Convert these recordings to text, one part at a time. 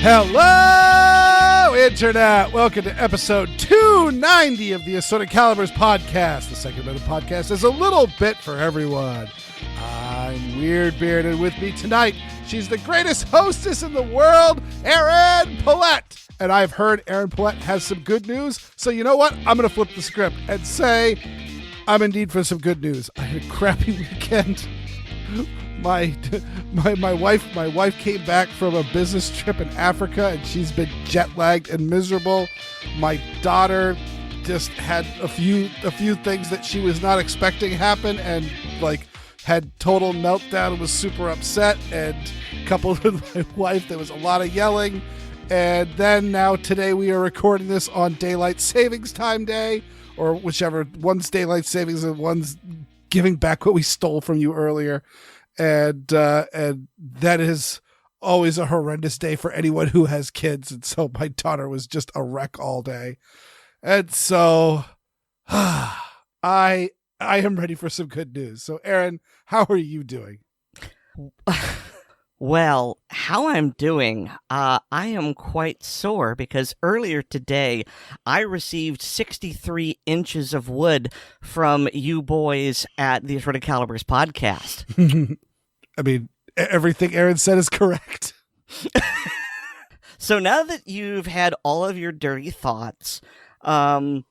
Hello, Internet! Welcome to episode 290 of the Assorted podcast. The second bit of the podcast is a little bit for everyone. I'm Weer'd, and with me tonight, she's the greatest hostess in the world, Erin Paulette. And I've heard Erin Paulette has some good news, so you know what? I'm going to flip the script and say I'm indeed for some good news. I had a crappy weekend. My wife came back from a business trip in Africa, and she's been jet lagged and miserable. My daughter just had a few things that she was not expecting happen, and had total meltdown and was super upset. And coupled with my wife, there was a lot of yelling. And then now today we are recording this on Daylight Savings Time Day, or whichever. One's Daylight Savings and one's giving back what we stole from you earlier. And that is always a horrendous day for anyone who has kids. And so my daughter was just a wreck all day. And so I am ready for some good news. So Erin, how are you doing? Well, how I'm doing, I am quite sore because earlier today I received 63 inches of wood from you boys at the Assorted podcast. I mean, everything Erin said is correct. So now that you've had all of your dirty thoughts, the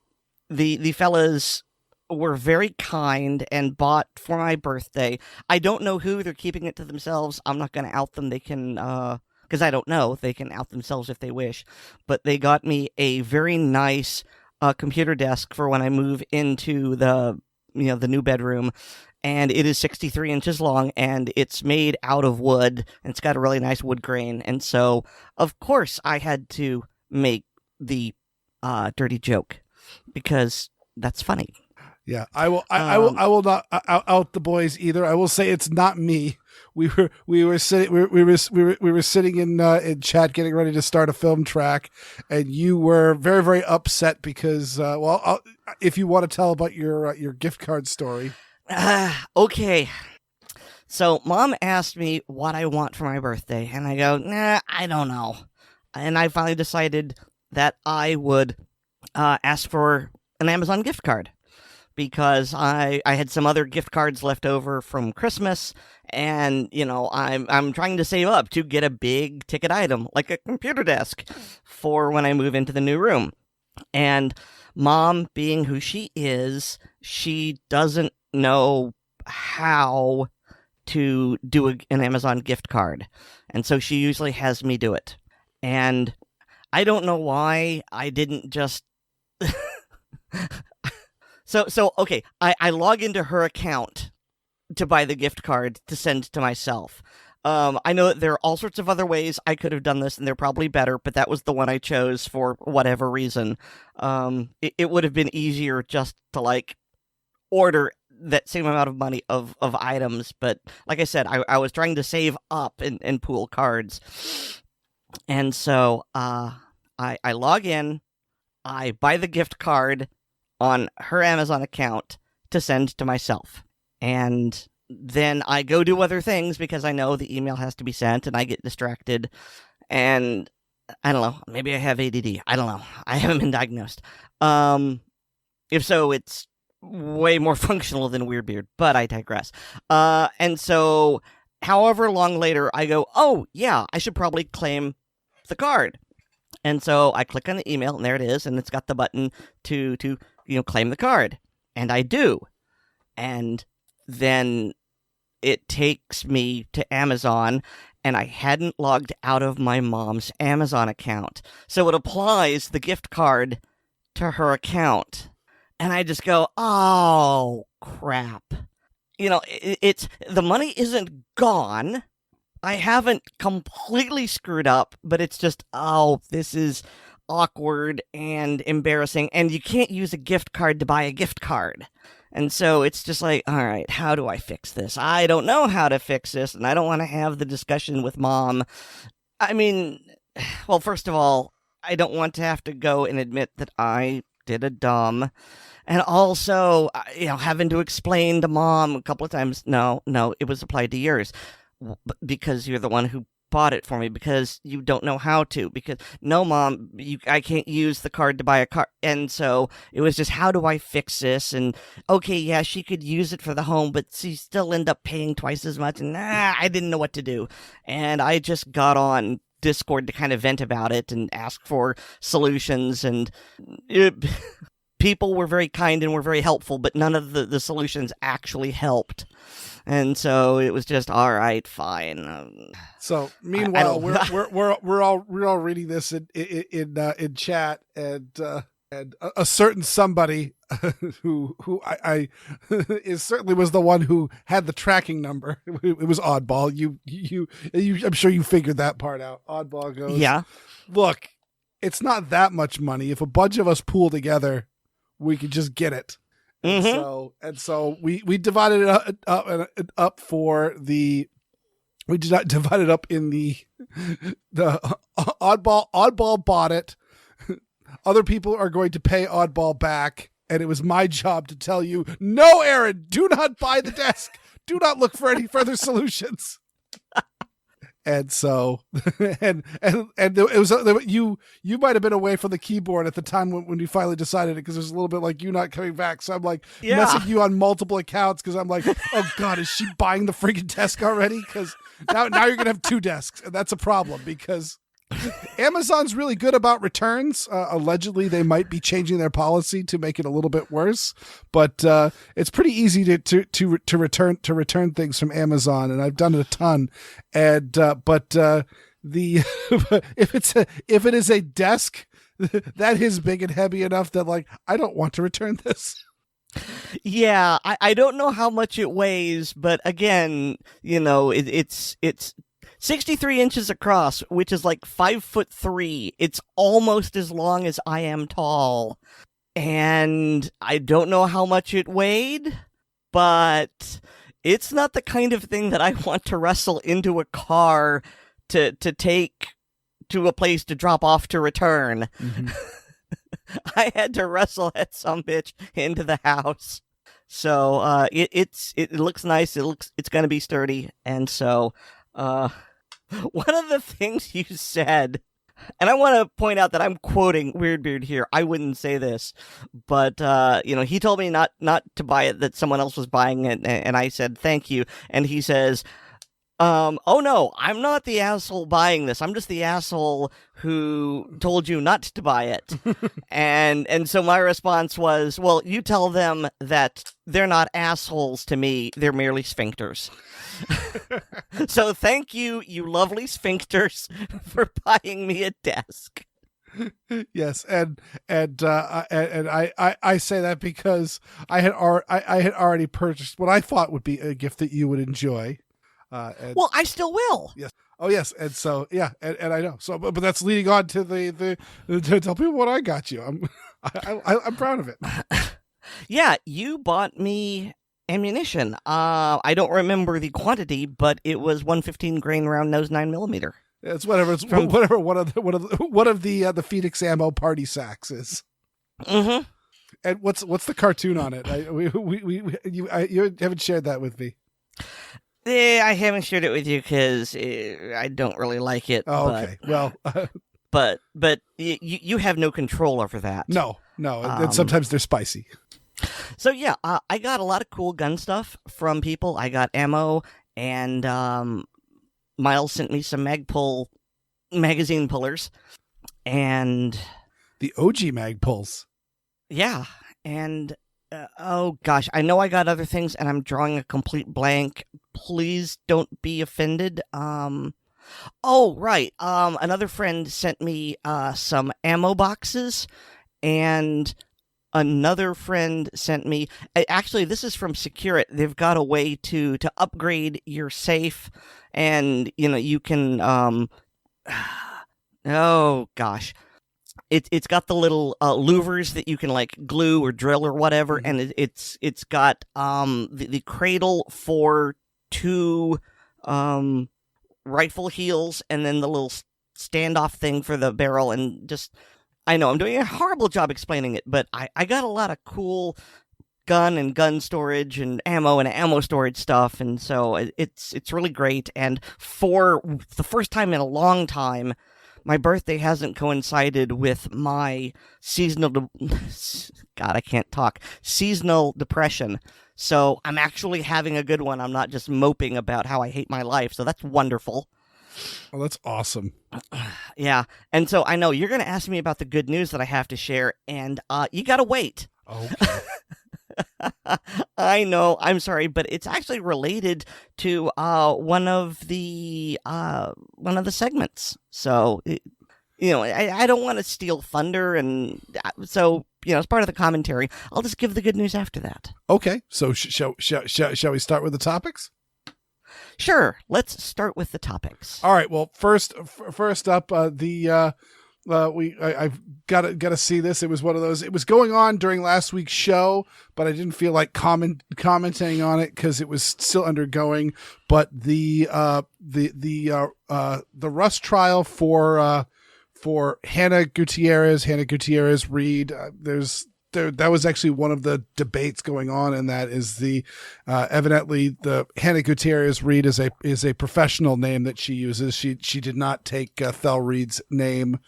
fellas were very kind and bought for my birthday. I don't know who. They're keeping it to themselves. I'm not going to out them. They can, because I don't know. They can out themselves if they wish. But they got me a very nice computer desk for when I move into the new bedroom. And it is 63 inches long, and it's made out of wood, and it's got a really nice wood grain. And so, of course, I had to make the dirty joke because that's funny. Yeah, I will not out the boys either. I will say it's not me. We were sitting in chat getting ready to start a film track, and you were very, very upset because if you want to tell about your gift card story. Okay. So Mom asked me what I want for my birthday, and I go, nah, I don't know. And I finally decided that I would ask for an Amazon gift card. Because I had some other gift cards left over from Christmas, and I'm trying to save up to get a big ticket item like a computer desk for when I move into the new room. And Mom, being who she is, she doesn't know how to do an Amazon gift card, and so she usually has me do it. And I don't know why I didn't just. So okay, I log into her account to buy the gift card to send to myself. I know that there are all sorts of other ways I could have done this, and they're probably better, but that was the one I chose for whatever reason. It would have been easier just to, order that same amount of money of items, but like I said, I was trying to save up and pool cards. And so I log in, I buy the gift card on her Amazon account to send to myself. And then I go do other things because I know the email has to be sent, and I get distracted. And I don't know, maybe I have ADD. I don't know. I haven't been diagnosed. If so, it's way more functional than Weer'd, but I digress. And so however long later, I go, oh, yeah, I should probably claim the card. And so I click on the email, and there it is, and it's got the button to claim the card. And I do. And then it takes me to Amazon, and I hadn't logged out of my mom's Amazon account. So it applies the gift card to her account. And I just go, oh, crap. It's the money isn't gone. I haven't completely screwed up, but it's just, this is awkward and embarrassing, and you can't use a gift card to buy a gift card. And so it's just all right, how do I fix this? I don't know how to fix this, and I don't want to have the discussion with Mom. I mean, well, first of all, I don't want to have to go and admit that I did a dumb. And also, having to explain to Mom a couple of times, no, it was applied to yours. Because you're the one who bought it for me because you don't know how to. Because, no, Mom, I can't use the card to buy a car. And so it was just, how do I fix this? And, okay, yeah, she could use it for the home, but she still end up paying twice as much. And I didn't know what to do. And I just got on Discord to kind of vent about it and ask for solutions. And people were very kind and were very helpful, but none of the solutions actually helped. And so it was just, all right, fine. So meanwhile, we're all reading this in chat, and a certain somebody who I is certainly was the one who had the tracking number. It was Oddball. You I'm sure you figured that part out. Oddball goes, yeah. Look, it's not that much money. If a bunch of us pool together, we could just get it. Mm-hmm. And so we divided it up for the. We did not divide it up in the Oddball bought it. Other people are going to pay Oddball back, and it was my job to tell you, no, Aaron, do not buy the desk. Do not look for any further solutions. And so, and it was you might have been away from the keyboard at the time when we finally decided it, because it was a little bit like you not coming back. So I'm like messaging you on multiple accounts because I'm like, oh God, is she buying the freaking desk already? Because now you're gonna have two desks, and that's a problem because Amazon's really good about returns. Allegedly, they might be changing their policy to make it a little bit worse, but it's pretty easy to return things from Amazon, and I've done it a ton. And but the if it is a desk that is big and heavy enough that like I don't want to return this. Yeah, I don't know how much it weighs, but again, it's 63 inches across, which is like 5'3". It's almost as long as I am tall. And I don't know how much it weighed, but it's not the kind of thing that I want to wrestle into a car to take to a place to drop off to return. Mm-hmm. I had to wrestle that sumbitch into the house. So it looks nice. It's going to be sturdy. And so one of the things you said, and I want to point out that I'm quoting Weer'd here. I wouldn't say this, but he told me not to buy it, that someone else was buying it, and I said thank you. And he says, oh no, I'm not the asshole buying this. I'm just the asshole who told you not to buy it. and so my response was, well, you tell them that they're not assholes to me. They're merely sphincters. So thank you, you lovely sphincters, for buying me a desk. Yes, and I say that because I had already purchased what I thought would be a gift that you would enjoy. Well, I still will. Yes. Oh, yes. And so, yeah, and I know. So, but that's leading on to the to tell people what I got you. I'm proud of it. Yeah, you bought me ammunition. I don't remember the quantity, but it was 115 grain round nose 9mm. It's whatever. It's whatever one of the Phoenix ammo party sacks is. Mm-hmm. And what's the cartoon on it? You haven't shared that with me. I haven't shared it with you because I don't really like it. Oh, okay. Well, but you have no control over that. No. And sometimes they're spicy. So yeah, I got a lot of cool gun stuff from people. I got ammo, and Miles sent me some Magpul magazine pullers, and the OG Magpuls. Yeah, and oh gosh, I know I got other things, and I'm drawing a complete blank. Please don't be offended. Oh right, another friend sent me some ammo boxes, and another friend sent me. Actually, this is from Secure It. They've got a way to upgrade your safe, and you can. Oh gosh. It's got the little louvers that you can like glue or drill or whatever, and it's got the cradle for 2 rifle heels, and then the little standoff thing for the barrel, and just I know I'm doing a horrible job explaining it, but I got a lot of cool gun and gun storage and ammo storage stuff, and so it's really great. And for the first time in a long time, my birthday hasn't coincided with my seasonal depression. So I'm actually having a good one. I'm not just moping about how I hate my life. So that's wonderful. Oh, that's awesome. Yeah. And so I know you're going to ask me about the good news that I have to share, and you got to wait. Okay. I know. I'm sorry, but it's actually related to one of the segments. So, I don't want to steal thunder, and so as part of the commentary, I'll just give the good news after that. Okay. So shall we start with the topics? Sure. Let's start with the topics. All right. Well, first up, I've got to see this. It was one of those. It was going on during last week's show, but I didn't feel like commenting on it because it was still undergoing. But the Rust trial for Hannah Gutierrez Reed. That was actually one of the debates going on, and that is evidently the Hannah Gutierrez Reed is a professional name that she uses. She did not take Thel Reed's name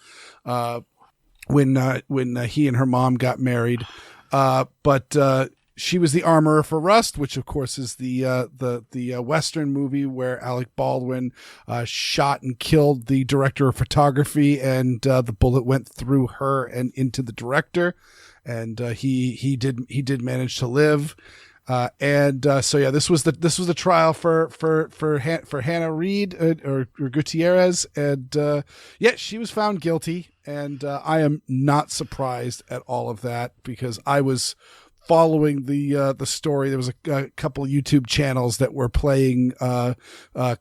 when he and her mom got married, but she was the armorer for Rust, which of course is the Western movie where Alec Baldwin shot and killed the director of photography, and the bullet went through her and into the director. And he did manage to live, so yeah, this was the trial for Hannah Reed or Gutierrez, and yeah, she was found guilty, and I am not surprised at all of that because I was following the story. There was a couple of YouTube channels that were playing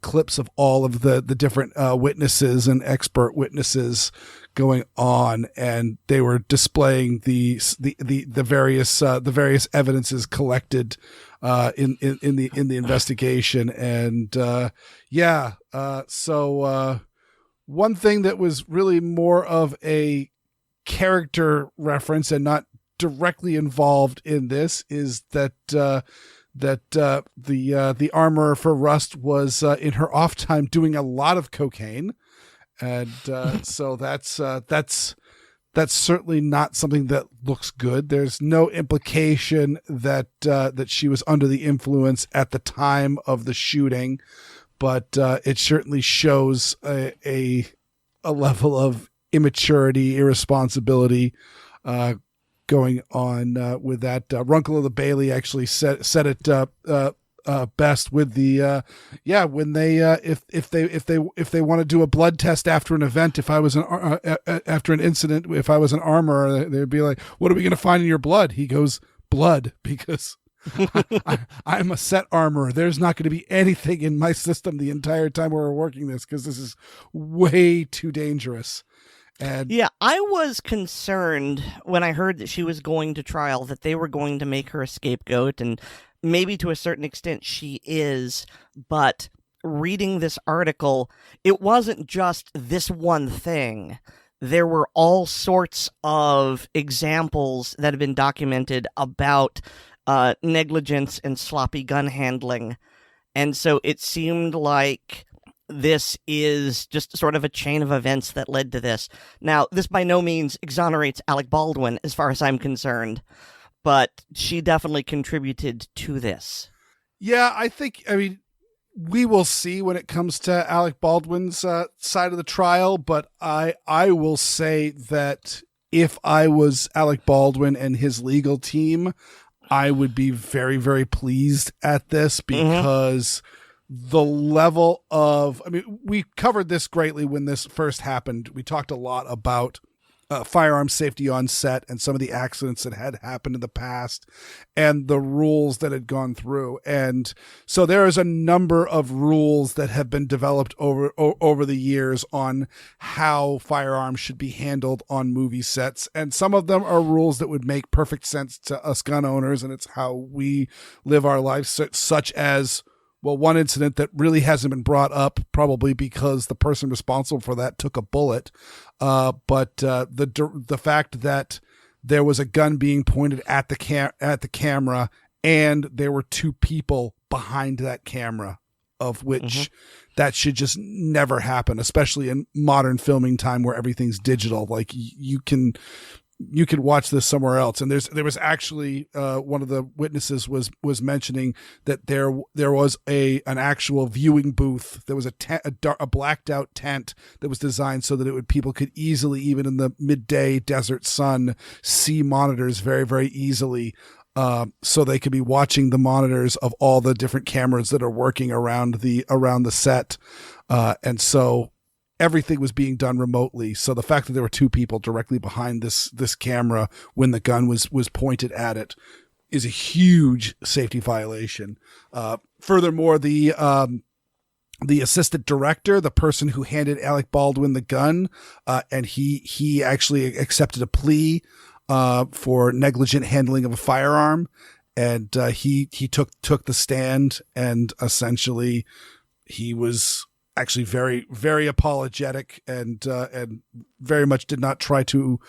clips of all of the different witnesses and expert witnesses going on, and they were displaying the various evidences collected in the investigation, and so one thing that was really more of a character reference and not directly involved in this is that the armorer for Rust was in her off time doing a lot of cocaine, and so that's certainly not something that looks good. There's no implication that she was under the influence at the time of the shooting, but it certainly shows a level of immaturity, irresponsibility going on with that. Runkle of the Bailey actually said it best with the when they if they want to do a blood test after an event, if I was after an incident, if I was an armorer, they'd be like, what are we going to find in your blood? He goes, blood, because I'm a set armorer. There's not going to be anything in my system the entire time we're working this, because this is way too dangerous. And yeah, I was concerned when I heard that she was going to trial that they were going to make her a scapegoat, and maybe to a certain extent she is, but reading this article, it wasn't just this one thing. There were all sorts of examples that have been documented about negligence and sloppy gun handling, and so it seemed like this is just sort of a chain of events that led to this. Now, this by no means exonerates Alec Baldwin, as far as I'm concerned, but she definitely contributed to this. Yeah, I mean, we will see when it comes to Alec Baldwin's side of the trial, but I will say that if I was Alec Baldwin and his legal team, I would be very, very pleased at this, because the level of, I mean, we covered this greatly when this first happened. We talked a lot about firearm safety on set and some of the accidents that had happened in the past and the rules that had gone through. And so there is a number of rules that have been developed over the years on how firearms should be handled on movie sets. And some of them are rules that would make perfect sense to us gun owners, and it's how we live our lives, such as, well, one incident that really hasn't been brought up, probably because the person responsible for that took a bullet. But the fact that there was a gun being pointed at the camera, and there were two people behind that camera, of which that should just never happen, especially in modern filming time where everything's digital. Like you can watch this somewhere else. And there was actually one of the witnesses was mentioning that there was an actual viewing booth. There was a blacked out tent that was designed so that people could easily, even in the midday desert sun, see monitors very, very easily. So they could be watching the monitors of all the different cameras that are working around the set. And so everything was being done remotely. So the fact that there were two people directly behind this camera when the gun was pointed at it is a huge safety violation. Furthermore, the assistant director, the person who handed Alec Baldwin the gun, and he actually accepted a plea for negligent handling of a firearm, and he took the stand, and essentially he was actually very, very apologetic and very much did not try to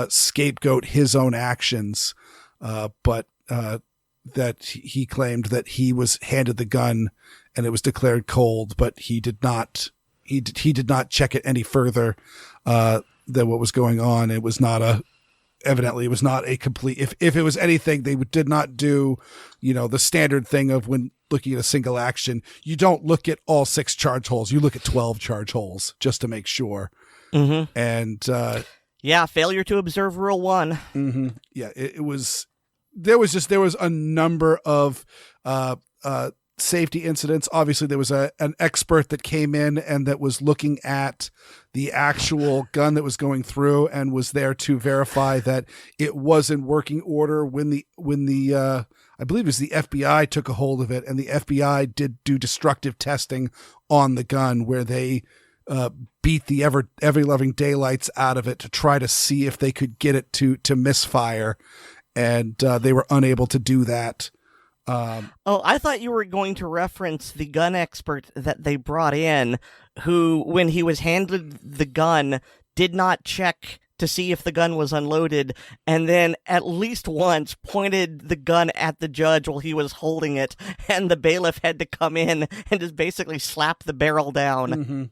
scapegoat his own actions, but that he claimed that he was handed the gun and it was declared cold, but he did not check it any further than what was going on. It was not evidently it was not a complete, if it was anything, they did not do, the standard thing of when looking at a single action, you don't look at all 6 charge holes, you look at 12 charge holes just to make sure. And failure to observe rule 1. Yeah, there was a number of safety incidents. Obviously there was an expert that came in and that was looking at the actual gun that was going through and was there to verify that it was in working order when the I believe it was the FBI took a hold of it, and the FBI did do destructive testing on the gun where they beat the ever loving daylights out of it to try to see if they could get it to misfire, and they were unable to do that. I thought you were going to reference the gun expert that they brought in, who, when he was handed the gun, did not check to see if the gun was unloaded, and then at least once pointed the gun at the judge while he was holding it, and the bailiff had to come in and just basically slap the barrel down.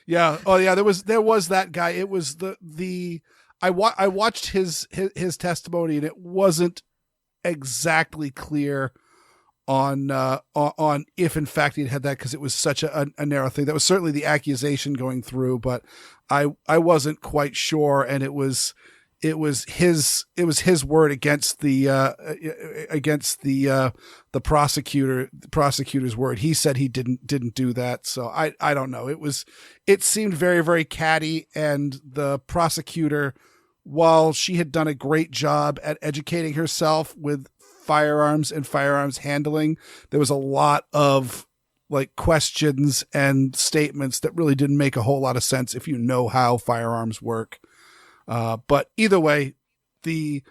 Yeah. Oh yeah. There was that guy. It was I watched his testimony, and it wasn't exactly clear on if in fact he'd had that, because it was such a narrow thing. That was certainly the accusation going through, but I wasn't quite sure, and it was his word against the prosecutor's word. He said he didn't do that, so I don't know. It seemed very, very catty, and the prosecutor, while she had done a great job at educating herself with firearms and firearms handling, there was a lot of questions and statements that really didn't make a whole lot of sense if you know how firearms work. But either way, the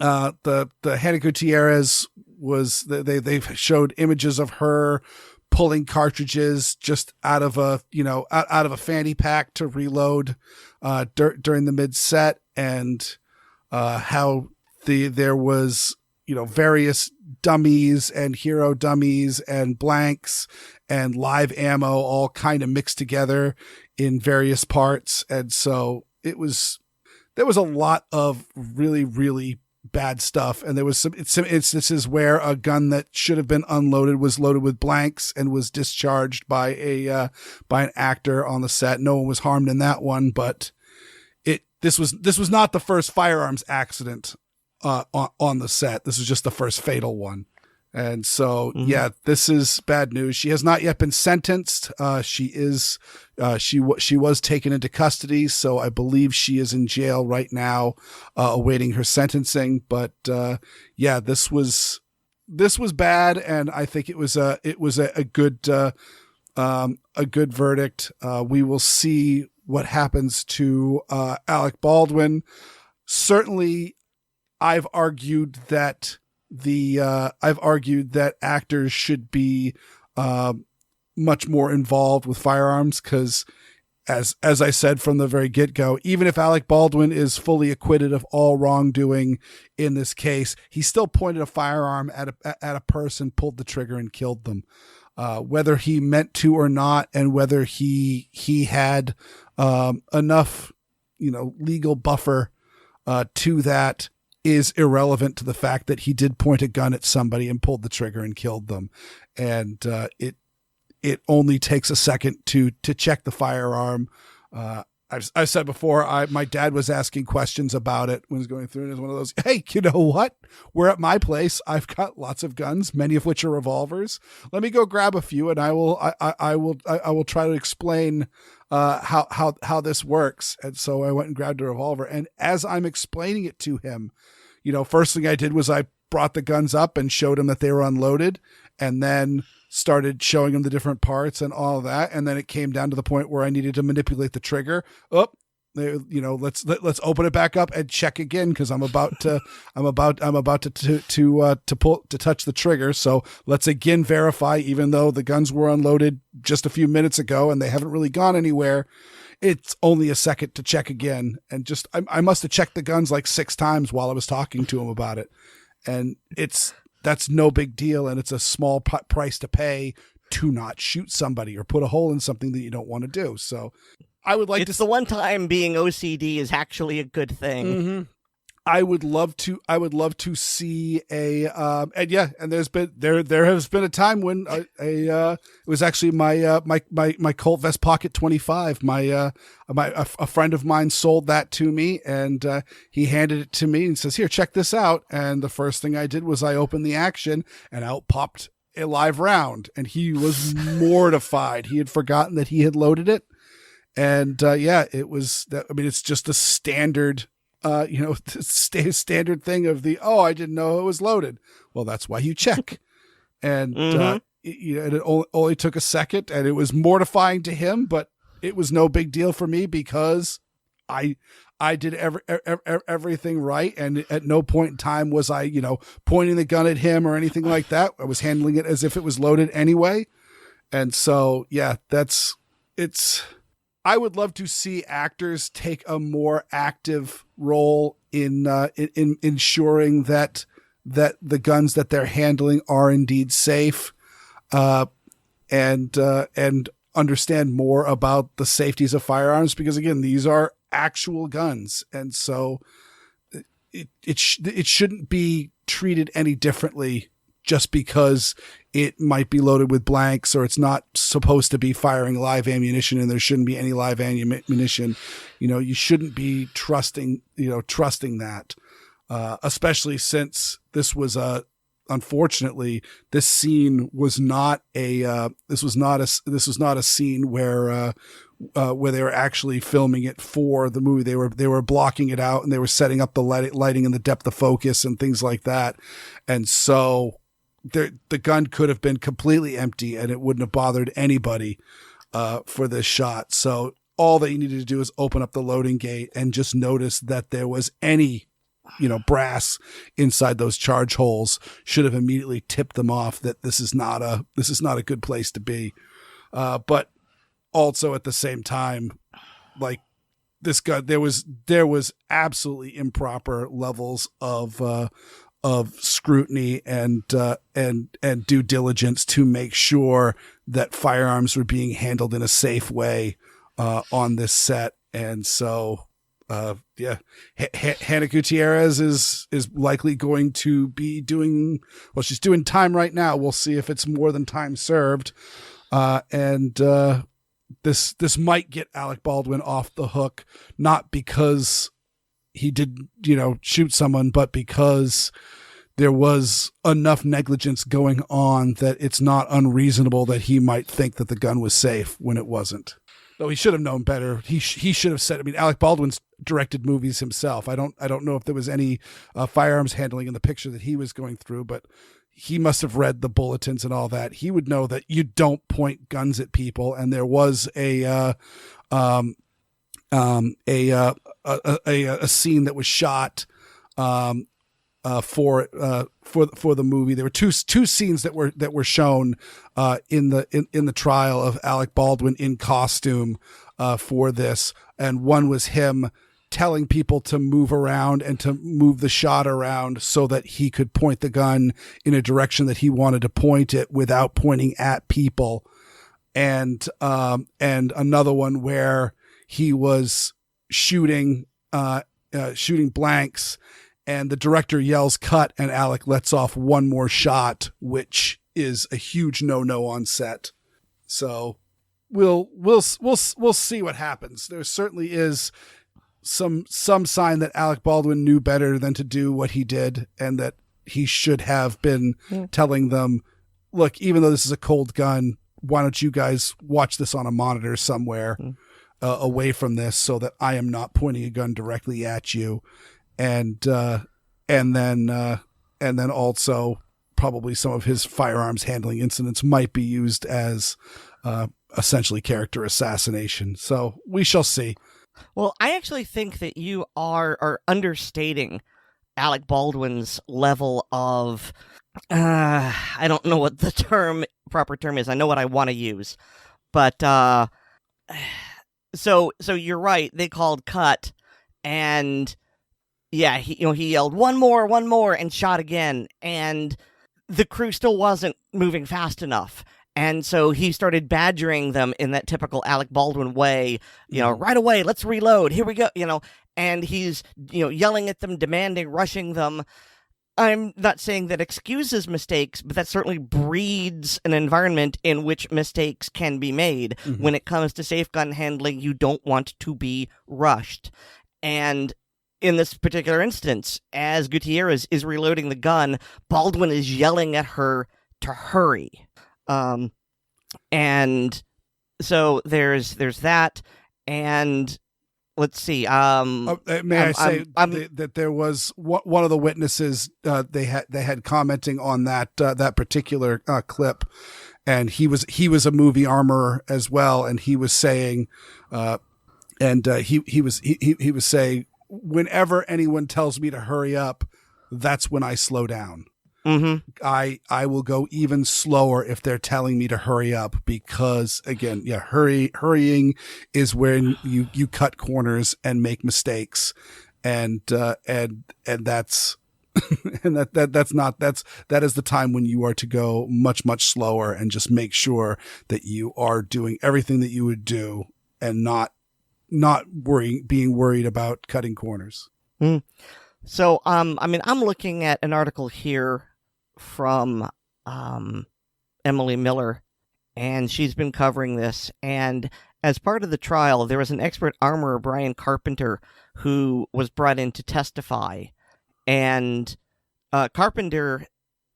Hannah Gutierrez was, they showed images of her pulling cartridges just out of a fanny pack to reload during the mid set, and how there was various dummies and hero dummies and blanks and live ammo all kind of mixed together in various parts. And so there was a lot of really, really bad stuff. And there was some instances where a gun that should have been unloaded was loaded with blanks and was discharged by an actor on the set. No one was harmed in that one, but this was not the first firearms accident on the set. This was just the first fatal one. And so, yeah, this is bad news. She has not yet been sentenced. She was taken into custody, so I believe she is in jail right now, awaiting her sentencing. But yeah, this was bad, and I think it was a good verdict. We will see what happens to Alec Baldwin. Certainly, I've argued that actors should be much more involved with firearms, because as I said from the very get-go, even if Alec Baldwin is fully acquitted of all wrongdoing in this case, he still pointed a firearm at a person, pulled the trigger, and killed them. Whether he meant to or not, and whether he had enough, legal buffer to that is irrelevant to the fact that he did point a gun at somebody and pulled the trigger and killed them. And it only takes a second to check the firearm. I've said before, my dad was asking questions about it when he was going through, and it was one of those, hey, you know what? We're at my place. I've got lots of guns, many of which are revolvers. Let me go grab a few, and I will try to explain how this works. And so I went and grabbed a revolver, and as I'm explaining it to him, first thing I did was I brought the guns up and showed him that they were unloaded, and then started showing him the different parts and all of that. And then it came down to the point where I needed to manipulate the trigger. Let's open it back up and check again, 'cause I'm about to touch the trigger. So let's again verify, even though the guns were unloaded just a few minutes ago and they haven't really gone anywhere. It's only a second to check again. And I must have checked the guns like 6 times while I was talking to him about it. And that's no big deal. And it's a small price to pay to not shoot somebody or put a hole in something that you don't want to do. So I would like it's the one time being OCD is actually a good thing. Mm-hmm. I would love to see and there has been a time when it was actually my Colt Vest Pocket 25. A friend of mine sold that to me, and he handed it to me and says, "Here, check this out." And the first thing I did was I opened the action, and out popped a live round, and he was mortified. He had forgotten that he had loaded it. And it was that. I mean, it's just a standard standard thing of I didn't know it was loaded. Well, that's why you check. And, it only took a second, and it was mortifying to him, but it was no big deal for me because I did everything right. And at no point in time was I, pointing the gun at him or anything like that. I was handling it as if it was loaded anyway. And so, I would love to see actors take a more active role in ensuring that the guns that they're handling are indeed safe, and understand more about the safeties of firearms, because again, these are actual guns, and so it shouldn't be treated any differently just because it might be loaded with blanks, or it's not supposed to be firing live ammunition and there shouldn't be any live ammunition. You shouldn't be trusting that, especially since this was unfortunately, this scene was not a scene where they were actually filming it for the movie. They were blocking it out, and they were setting up the lighting and the depth of focus and things like that. And so the gun could have been completely empty, and it wouldn't have bothered anybody for this shot. So all that you needed to do is open up the loading gate and just notice that there was any brass inside those charge holes. Should have immediately tipped them off that this is not a good place to be. But also at the same time, like, this gun, there was absolutely improper levels of scrutiny and due diligence to make sure that firearms were being handled in a safe way on this set. And so, Hannah Gutierrez is likely going to be she's doing time right now. We'll see if it's more than time served. This might get Alec Baldwin off the hook, not because he did, shoot someone, but because there was enough negligence going on that it's not unreasonable that he might think that the gun was safe when it wasn't. Though he should have known better. He should have said, Alec Baldwin's directed movies himself. I don't know if there was any firearms handling in the picture that he was going through, but he must have read the bulletins and all that. He would know that you don't point guns at people. And there was a scene that was shot for the movie. There were two scenes that were shown in the trial of Alec Baldwin in costume for this, and one was him telling people to move around and to move the shot around so that he could point the gun in a direction that he wanted to point it without pointing at people. And another one where he was shooting blanks, and the director yells cut, and Alec lets off one more shot, which is a huge no on set. So we'll see what happens. There certainly is some sign that Alec Baldwin knew better than to do what he did, and that he should have been telling them, look, even though this is a cold gun, why don't you guys watch this on a monitor somewhere away from this, so that I am not pointing a gun directly at you. And then also probably some of his firearms handling incidents might be used as essentially character assassination. So we shall see. Well, I actually think that you are understating Alec Baldwin's level of, I don't know what the proper term is. I know what I want to use, but so you're right. They called cut, and yeah, he yelled one more, and shot again, and the crew still wasn't moving fast enough. And so he started badgering them in that typical Alec Baldwin way, right away, let's reload, here we go, and he's, yelling at them, demanding, rushing them. I'm not saying that excuses mistakes, but that certainly breeds an environment in which mistakes can be made. Mm-hmm. When it comes to safe gun handling, you don't want to be rushed. And in this particular instance, as Gutierrez is reloading the gun, Baldwin is yelling at her to hurry. And so there's that, and let's see. May I say that there was one of the witnesses, they had commenting on that particular clip, and he was a movie armorer as well, and he was saying, he was saying, whenever anyone tells me to hurry up, that's when I slow down. Mm-hmm. I will go even slower if they're telling me to hurry up, because again, hurrying is when you cut corners and make mistakes, and that's that is the time when you are to go much slower and just make sure that you are doing everything that you would do and not being worried about cutting corners. Mm. So I'm looking at an article here from Emily Miller, and she's been covering this, and as part of the trial there was an expert armorer, Brian Carpenter, who was brought in to testify, and Carpenter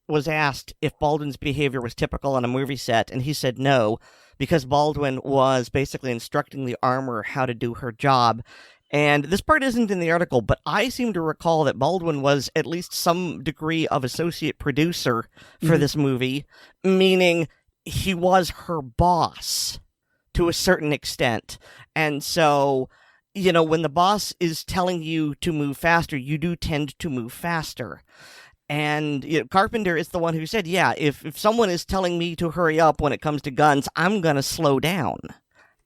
was asked if Baldwin's behavior was typical on a movie set, and he said no, because Baldwin was basically instructing the armorer how to do her job. And this part isn't in the article, but I seem to recall that Baldwin was at least some degree of associate producer for this movie, meaning he was her boss to a certain extent. And so, when the boss is telling you to move faster, you do tend to move faster. And Carpenter is the one who said, yeah, if someone is telling me to hurry up when it comes to guns, I'm going to slow down.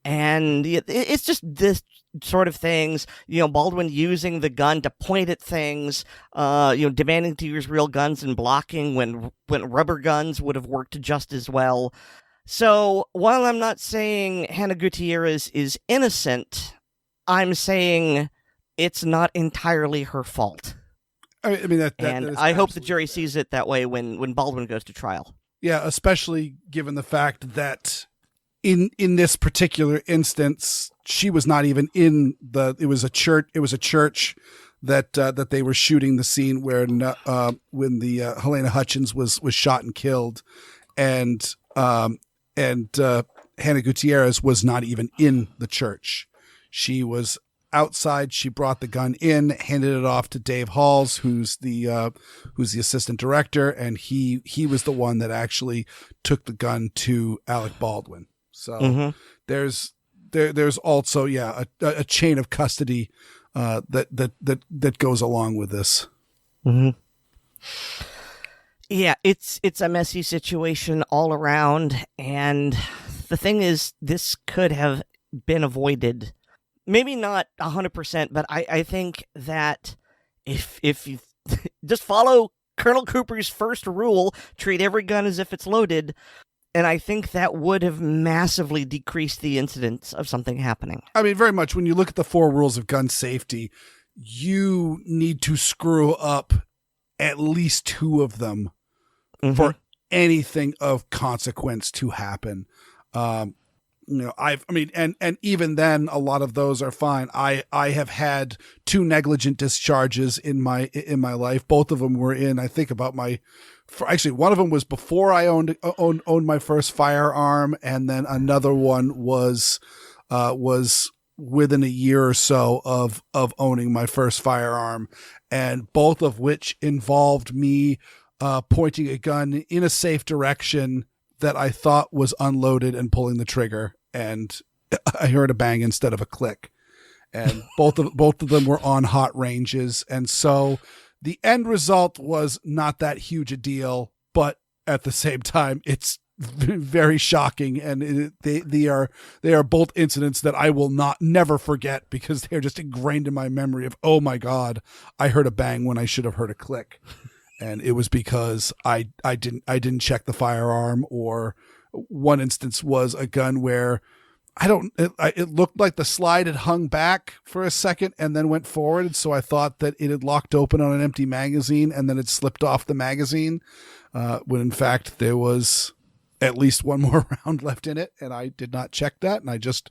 And it's just this sort of things, Baldwin using the gun to point at things, demanding to use real guns and blocking when rubber guns would have worked just as well. So while I'm not saying Hannah Gutierrez is innocent, I'm saying it's not entirely her fault. I mean, and I hope the jury sees it that way when Baldwin goes to trial. Yeah, especially given the fact that in this particular instance, she was not even in it was a church that they were shooting the scene where when the Helena Hutchins was shot and killed, and Hannah Gutierrez was not even in the church. She was outside. She brought the gun in, handed it off to Dave Halls, who's the assistant director, and he was the one that actually took the gun to Alec Baldwin. So there's also a chain of custody that goes along with this. Mm-hmm. Yeah, it's a messy situation all around, and the thing is, this could have been avoided. Maybe not 100%, but I think that if you just follow Colonel Cooper's first rule, treat every gun as if it's loaded, and I think that would have massively decreased the incidence of something happening. I mean, very much when you look at the 4 rules of gun safety, you need to screw up at least 2 of them for anything of consequence to happen. And even then, a lot of those are fine. I have had 2 negligent discharges in my life. Both of them were in, I think about actually one of them was before I owned my first firearm. And then another one was within a year or so of owning my first firearm, and both of which involved me pointing a gun in a safe direction that I thought was unloaded and pulling the trigger, and I heard a bang instead of a click. And both of them were on hot ranges, and so the end result was not that huge a deal, but at the same time, it's very shocking, and they are both incidents that I will never forget, because they're just ingrained in my memory of, oh my God, I heard a bang when I should have heard a click. And it was because I didn't check the firearm. Or one instance was a gun where it looked like the slide had hung back for a second and then went forward. So I thought that it had locked open on an empty magazine and then it slipped off the magazine, when in fact there was at least 1 more round left in it. And I did not check that. And I just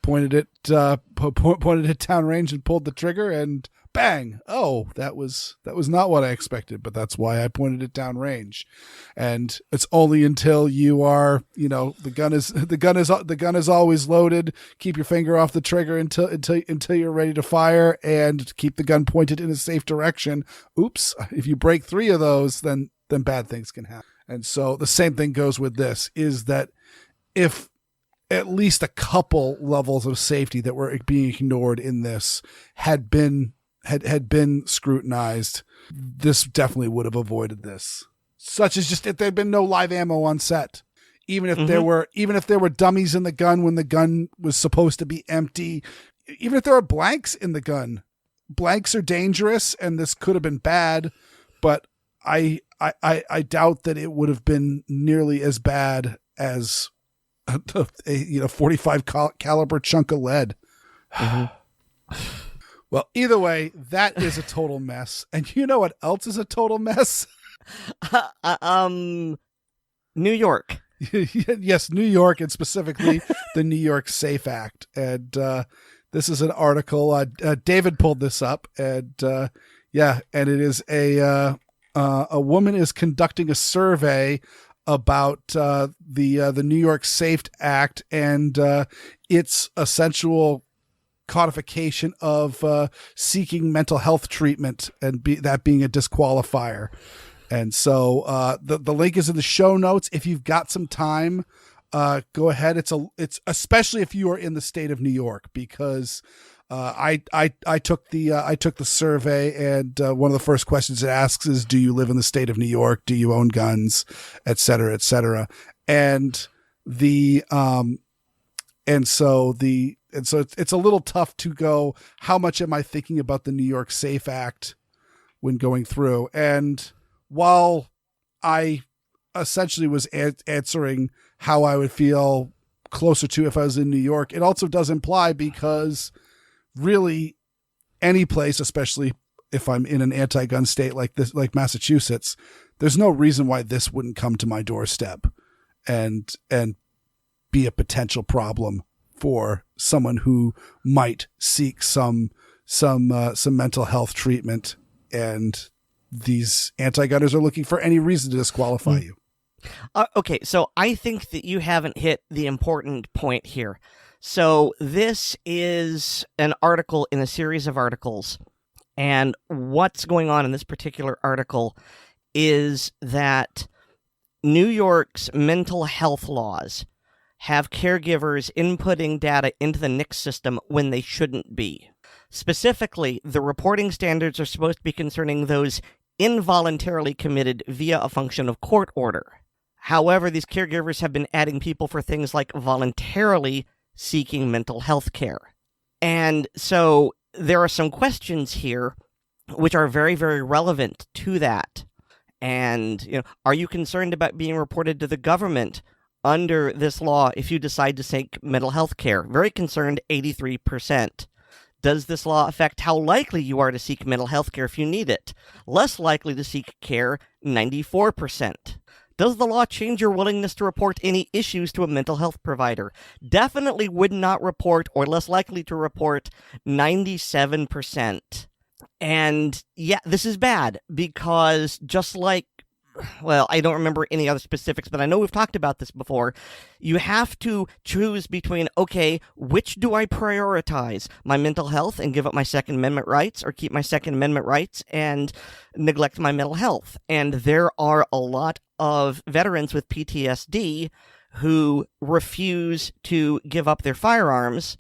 pointed it downrange and pulled the trigger, and bang. Oh, that was not what I expected, but that's why I pointed it downrange. And it's only until you are, the gun is always loaded. Keep your finger off the trigger until you're ready to fire, and keep the gun pointed in a safe direction. Oops. If you break 3 of those, then bad things can happen. And so the same thing goes with this, is that if at least a couple levels of safety that were being ignored in this had been scrutinized, this definitely would have avoided this. Such as just if there had been no live ammo on set, even if there were dummies in the gun when the gun was supposed to be empty, even if there were blanks in the gun. Blanks are dangerous, and this could have been bad, but I doubt that it would have been nearly as bad as a 45 caliber chunk of lead. Well, either way, that is a total mess. And you know what else is a total mess? New York. Yes, New York, and specifically the New York SAFE Act. And this is an article. David pulled this up, and and it is a woman is conducting a survey about the New York SAFE Act and its essential codification of seeking mental health treatment, and that being a disqualifier. And so the link is in the show notes. If you've got some time, go ahead. It's especially if you are in the state of New York, because I took the survey, and one of the first questions it asks is, do you live in the state of New York? Do you own guns, et cetera, et cetera. And so it's a little tough to go, how much am I thinking about the New York SAFE Act when going through? And while I essentially was answering how I would feel closer to if I was in New York, it also does imply, because really any place, especially if I'm in an anti-gun state like this, like Massachusetts, there's no reason why this wouldn't come to my doorstep and be a potential problem for someone who might seek some mental health treatment, and these anti-gunners are looking for any reason to disqualify you. Okay, so I think that you haven't hit the important point here. So this is an article in a series of articles, and what's going on in this particular article is that New York's mental health laws have caregivers inputting data into the NICS system when they shouldn't be. Specifically, the reporting standards are supposed to be concerning those involuntarily committed via a function of court order. However, these caregivers have been adding people for things like voluntarily seeking mental health care. And so there are some questions here which are very, very relevant to that. And, are you concerned about being reported to the government under this law if you decide to seek mental health care? Very concerned, 83%. Does this law affect how likely you are to seek mental health care if you need it? Less likely to seek care, 94%. Does the law change your willingness to report any issues to a mental health provider? Definitely would not report, or less likely to report, 97%. And yeah, this is bad because just like, well, I don't remember any other specifics, but I know we've talked about this before. You have to choose between, okay, which do I prioritize? My mental health and give up my Second Amendment rights, or keep my Second Amendment rights and neglect my mental health? And there are a lot of veterans with PTSD who refuse to give up their firearms,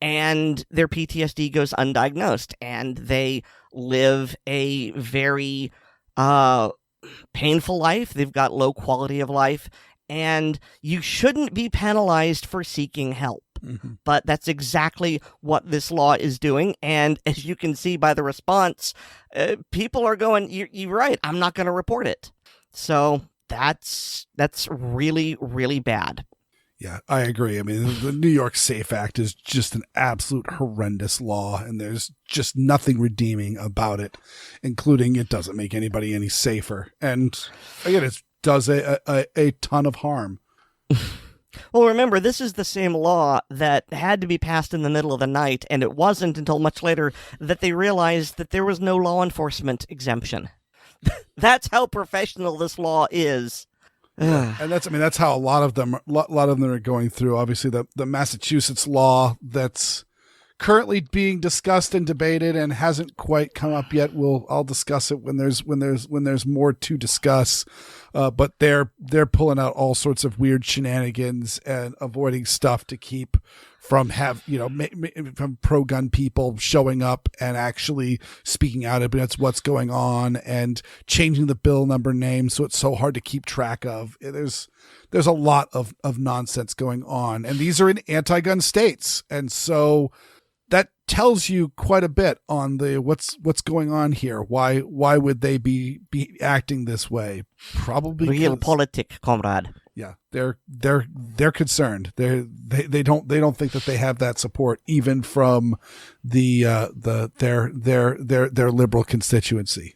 and their PTSD goes undiagnosed, and they live a very painful life. They've got low quality of life, and you shouldn't be penalized for seeking help. Mm-hmm. But that's exactly what this law is doing, and as you can see by the response, people are going, you're right, I'm not going to report it. So that's really, really bad. Yeah, I agree. I mean, the New York SAFE Act is just an absolute horrendous law, and there's just nothing redeeming about it, including it doesn't make anybody any safer. And again, it does a ton of harm. Well, remember, this is the same law that had to be passed in the middle of the night, and it wasn't until much later that they realized that there was no law enforcement exemption. That's how professional this law is. And that's how a lot of them are going through. Obviously, the Massachusetts law that's currently being discussed and debated and hasn't quite come up yet. I'll discuss it when there's more to discuss. But they're pulling out all sorts of weird shenanigans and avoiding stuff to keep from from pro-gun people showing up and actually speaking out about what's going on, and changing the bill number name so it's so hard to keep track of. There's a lot of nonsense going on, and these are in anti-gun states, and so that tells you quite a bit on the what's going on here. Why would they be acting this way? Probably realpolitik, comrade. Yeah, they're concerned. They don't think that they have that support even from their liberal constituency.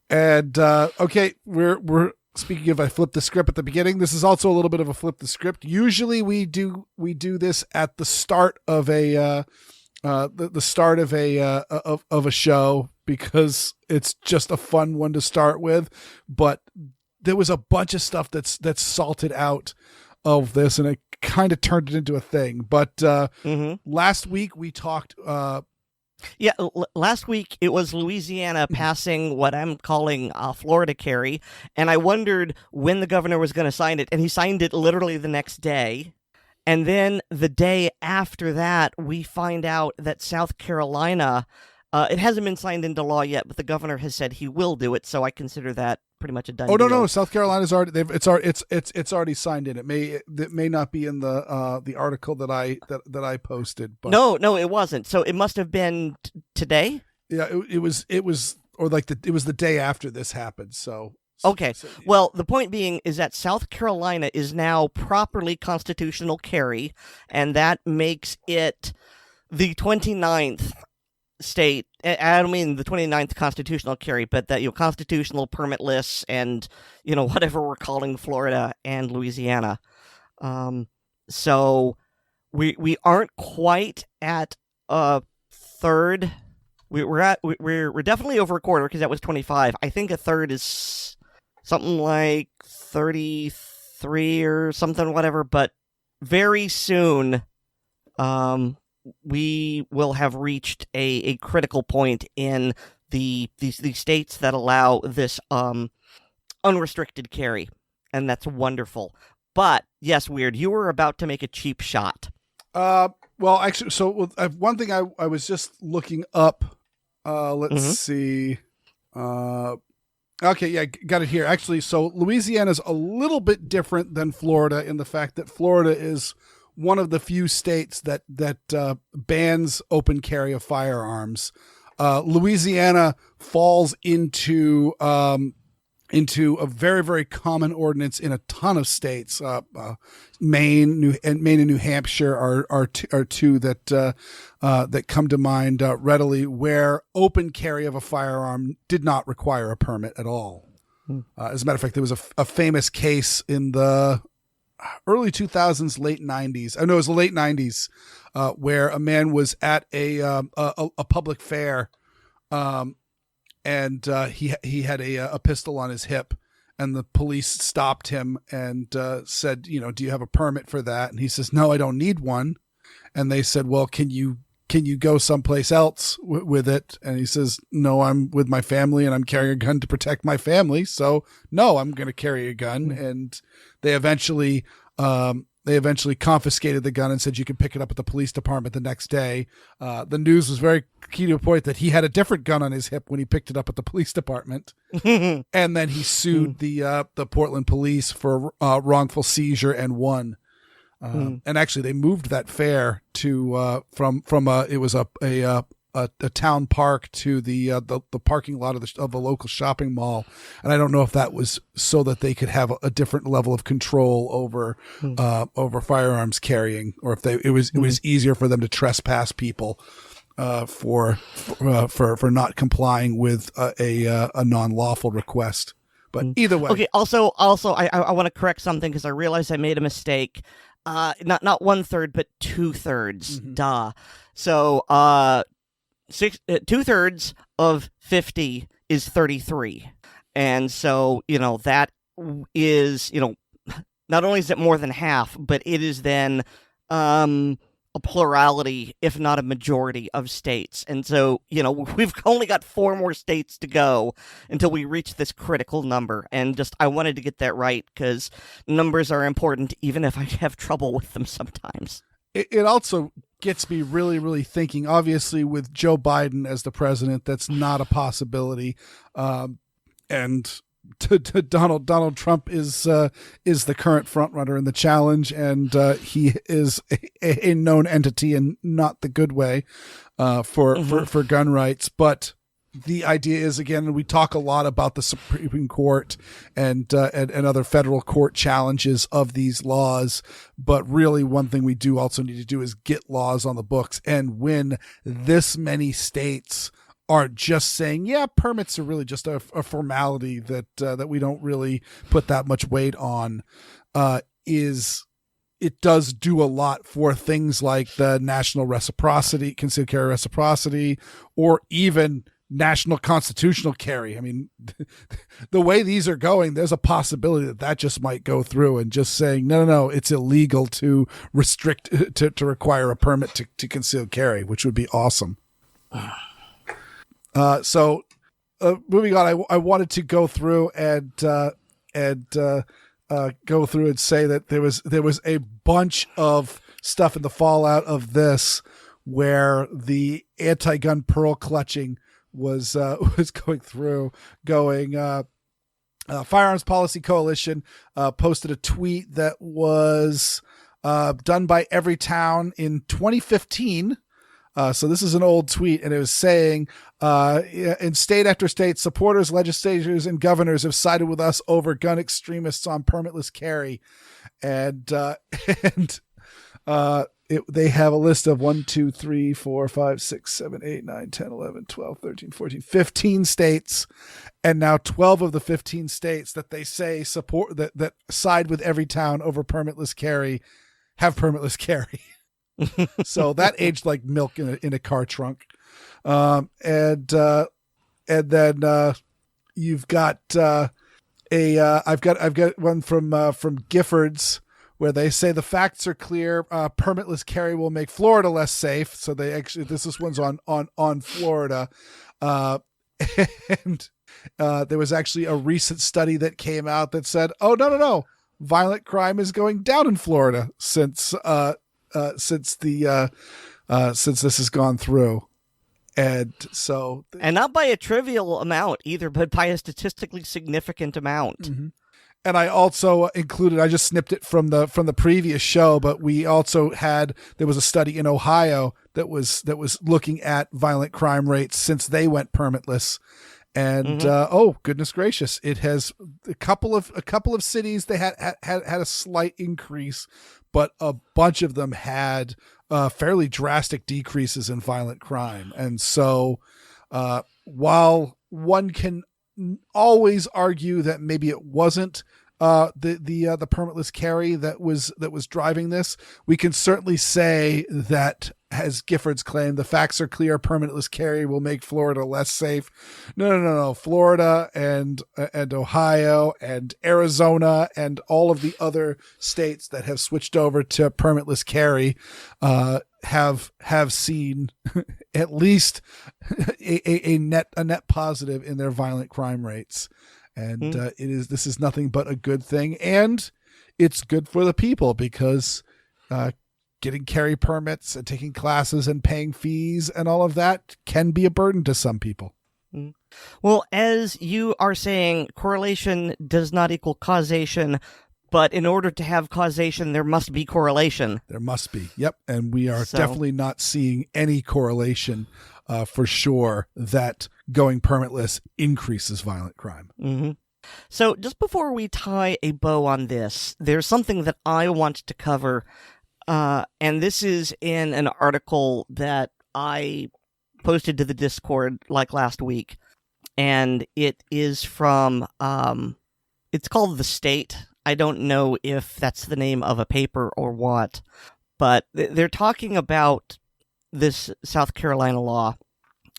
And okay, we're speaking of, I flipped the script at the beginning. This is also a little bit of a flip the script. Usually we do this at the start of a the start of a show, because it's just a fun one to start with. But there was a bunch of stuff that's salted out of this, and it kind of turned it into a thing. But last week we talked. Last week it was Louisiana passing what I'm calling Florida Carry, and I wondered when the governor was going to sign it, and he signed it literally the next day. And then the day after that, we find out that South Carolina, it hasn't been signed into law yet, but the governor has said he will do it. So I consider that pretty much a done deal. No, South Carolina's already it's already signed in. It may not be in the article that I posted. But no, it wasn't. So it must have been today. Yeah, it was it was the day after this happened. So. Okay, well, the point being is that South Carolina is now properly constitutional carry, and that makes it the 29th state. I don't mean the 29th constitutional carry, but that constitutional, permitless, and whatever we're calling Florida and Louisiana. So we aren't quite at a third. We're definitely over a quarter, because that was 25. I think a third is something like 33 or something, whatever. But very soon, we will have reached a critical point in the states that allow this unrestricted carry, and that's wonderful. But yes, Weer'd, you were about to make a cheap shot. Well, actually, so one thing I was just looking up. Let's see. Okay, yeah, got it here. Actually, so Louisiana's a little bit different than Florida in the fact that Florida is one of the few states that bans open carry of firearms. Louisiana falls into a very, very common ordinance in a ton of states. Maine and New Hampshire are two that come to mind readily, where open carry of a firearm did not require a permit at all. As a matter of fact, there was a famous case in the early 2000s, late 90s. I know it was the late 90s, where a man was at a public fair, and he had a pistol on his hip, and the police stopped him and said, do you have a permit for that? And he says, no, I don't need one. And they said, well, can you go someplace else with it? And he says, no, I'm with my family and I'm carrying a gun to protect my family. So no, I'm going to carry a gun. And they eventually confiscated the gun and said you can pick it up at the police department the next day. The news was very key to a point that he had a different gun on his hip when he picked it up at the police department. And then he sued the Portland police for wrongful seizure and won. And actually they moved that fair to from a town park to the parking lot of the local shopping mall. And I don't know if that was so that they could have a different level of control over firearms carrying, or if it was easier for them to trespass people for not complying with a non-lawful request. But either way. Okay. Also, I want to correct something because I realized I made a mistake. Not 1/3, but 2/3. Duh. So 2/3 of 50 is 33, and so that is not only is it more than half, but it is then a plurality, if not a majority, of states. And so we've only got 4 more states to go until we reach this critical number. And I wanted to get that right because numbers are important, even if I have trouble with them sometimes. It also gets me really, really thinking. Obviously, with Joe Biden as the president, that's not a possibility. And Donald Trump is the current front runner in the challenge, and he is a known entity and not the good way for gun rights. But the idea is, again, we talk a lot about the Supreme Court and other federal court challenges of these laws. But really, one thing we do also need to do is get laws on the books. And when this many states aren't just saying, yeah, permits are really just a formality that we don't really put that much weight on, it does do a lot for things like the national reciprocity, concealed carry reciprocity, or even national constitutional carry. I mean, the way these are going, there's a possibility that just might go through, and just saying, no, it's illegal to restrict, to require a permit to concealed carry, which would be awesome. So moving on, I wanted to go through and go through and say that there was a bunch of stuff in the fallout of this where the anti-gun pearl clutching was going through. Firearms Policy Coalition posted a tweet that was done by Everytown in 2015. So this is an old tweet, and it was saying, in state after state, supporters, legislators, and governors have sided with us over gun extremists on permitless carry. And they have a list of 1, 2, 3, 4, 5, 6, 7, 8, 9, 10, 11, 12, 13, 14, 15 states. And now 12 of the 15 states that they say support that side with Everytown over permitless carry have permitless carry. So that aged like milk in a car trunk. And then you've got I've got one from Giffords, where they say the facts are clear. Permitless carry will make Florida less safe. So this one's on Florida. And there was actually a recent study that came out that said, oh, no, violent crime is going down in Florida since this has gone through. And so, and not by a trivial amount either, but by a statistically significant amount. Mm-hmm. And I also included, I just snipped it from the previous show, but we also there was a study in Ohio that was looking at violent crime rates since they went permitless. And oh goodness gracious, it has a couple of cities they had a slight increase, but a bunch of them had fairly drastic decreases in violent crime. And so while one can always argue that maybe it wasn't the permitless carry that was driving this, we can certainly say that, as Giffords claimed, the facts are clear. Permitless carry will make Florida less safe. No. Florida and Ohio and Arizona and all of the other states that have switched over to permitless carry have seen at least a net positive in their violent crime rates. And this is nothing but a good thing, and it's good for the people because getting carry permits and taking classes and paying fees and all of that can be a burden to some people. Well, as you are saying, correlation does not equal causation, but in order to have causation, there must be correlation. There must be. Yep. And we are definitely not seeing any correlation for sure that going permitless increases violent crime. Mm-hmm. So just before we tie a bow on this, there's something that I want to cover. And this is in an article that I posted to the Discord like last week. And it is from, it's called The State. I don't know if that's the name of a paper or what, but they're talking about this South Carolina law.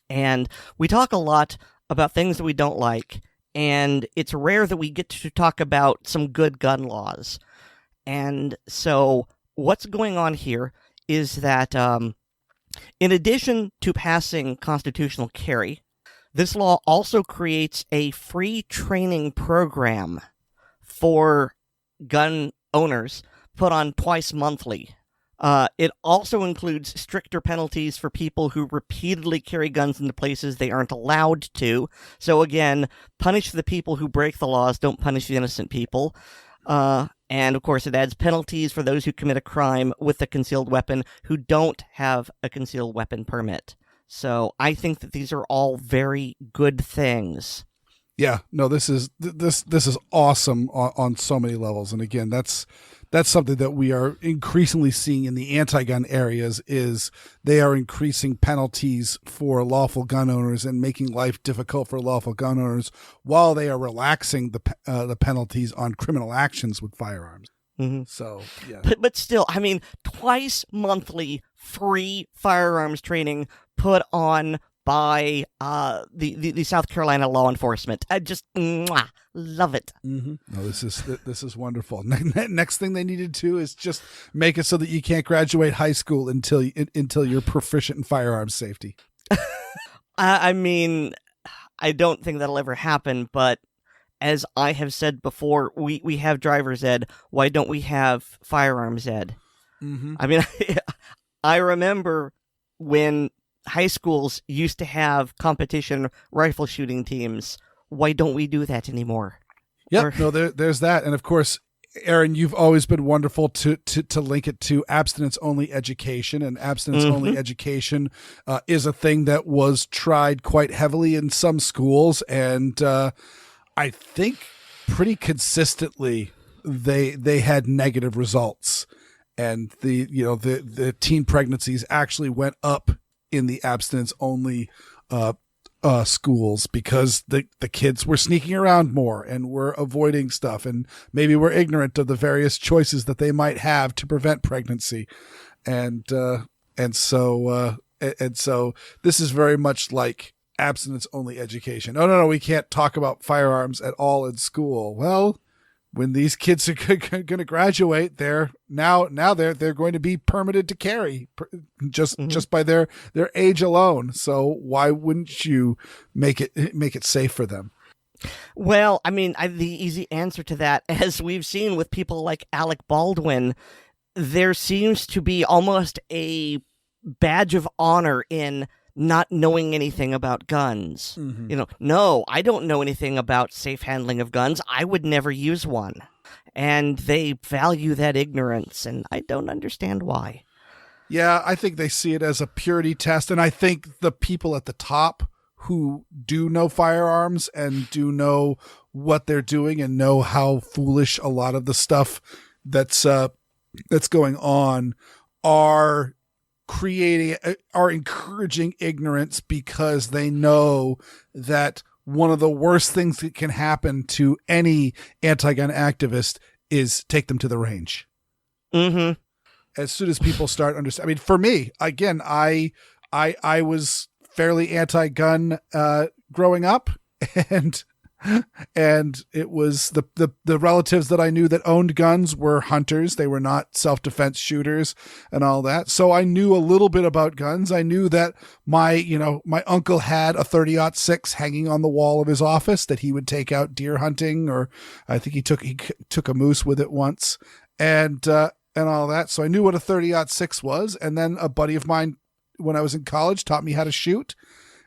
And we talk a lot about things that we don't like. And it's rare that we get to talk about some good gun laws. And so what's going on here is that in addition to passing constitutional carry, this law also creates a free training program for gun owners put on twice monthly. It also includes stricter penalties for people who repeatedly carry guns into places they aren't allowed to. So again, punish the people who break the laws, don't punish the innocent people. And of course, it adds penalties for those who commit a crime with a concealed weapon who don't have a concealed weapon permit. So I think that these are all very good things. Yeah, no, this is awesome on so many levels. And again, that's something that we are increasingly seeing in the anti-gun areas is they are increasing penalties for lawful gun owners and making life difficult for lawful gun owners while they are relaxing the penalties on criminal actions with firearms. Mm-hmm. So, yeah. But still, I mean, twice monthly free firearms training put on by the South Carolina law enforcement. I just love it. Mm-hmm. No, this is wonderful. Next thing they needed to is just make it so that you can't graduate high school until you're proficient in firearms safety. I mean, I don't think that'll ever happen, but as I have said before, we have driver's ed. Why don't we have firearms ed? Mm-hmm. I mean, I remember when high schools used to have competition rifle shooting teams. Why don't we do that anymore? Yep. No, there's that. And of course, Aaron, you've always been wonderful to link it to abstinence-only education. And abstinence-only education is a thing that was tried quite heavily in some schools. And I think pretty consistently they had negative results. And the teen pregnancies actually went up in the abstinence-only schools because the kids were sneaking around more and were avoiding stuff and maybe were ignorant of the various choices that they might have to prevent pregnancy. And so this is very much like abstinence-only education. Oh, no, we can't talk about firearms at all in school. Well, when these kids are going to graduate, they're going to be permitted to carry just by their age alone. So why wouldn't you make it safe for them? Well, I mean, the easy answer to that, as we've seen with people like Alec Baldwin, there seems to be almost a badge of honor in not knowing anything about guns. Mm-hmm. No, I don't know anything about safe handling of guns. I would never use one. And they value that ignorance, and I don't understand why. Yeah, I think they see it as a purity test, and I think the people at the top who do know firearms and do know what they're doing and know how foolish a lot of the stuff that's going on are encouraging ignorance, because they know that one of the worst things that can happen to any anti-gun activist is take them to the range. Mm-hmm. As soon as people start understanding, I mean, for me, again, I was fairly anti-gun growing up, and it was the relatives that I knew that owned guns were hunters. They were not self-defense shooters and all that. So I knew a little bit about guns. I knew that my uncle had a 30-06 hanging on the wall of his office that he would take out deer hunting, or I think he took a moose with it once, and all that. So I knew what a 30-06 was. And then a buddy of mine, when I was in college, taught me how to shoot,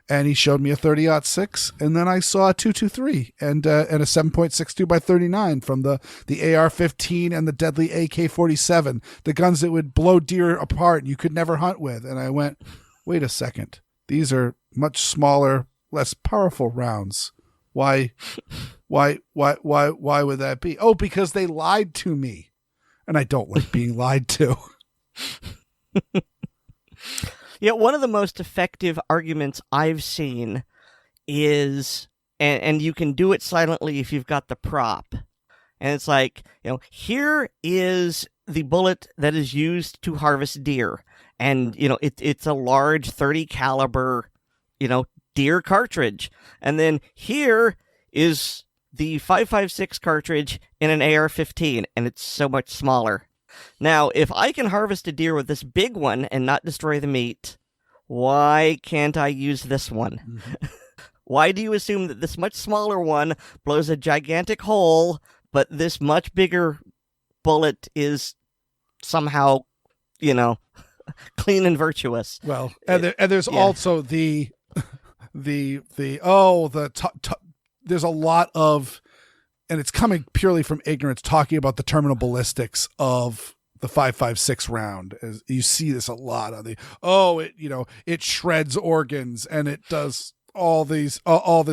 and he showed me a 30-06. And then I saw a 223 and a 7.62 by 39 from the AR-15 and the deadly AK-47, the guns that would blow deer apart and you could never hunt with. And I went, wait a second, these are much smaller, less powerful rounds. Why would that be? Oh, because they lied to me. And I don't like being lied to. Yeah, one of the most effective arguments I've seen is, and you can do it silently if you've got the prop. And it's like, here is the bullet that is used to harvest deer. And, it's a large 30 caliber, deer cartridge. And then here is the 5.56 cartridge in an AR-15, and it's so much smaller. Now, if I can harvest a deer with this big one and not destroy the meat, why can't I use this one? Mm-hmm. Why do you assume that this much smaller one blows a gigantic hole, but this much bigger bullet is somehow, clean and virtuous? Well, there's also there's a lot of, and it's coming purely from ignorance, talking about the terminal ballistics of the 5.56 round. As you see this a lot on it shreds organs and it does all this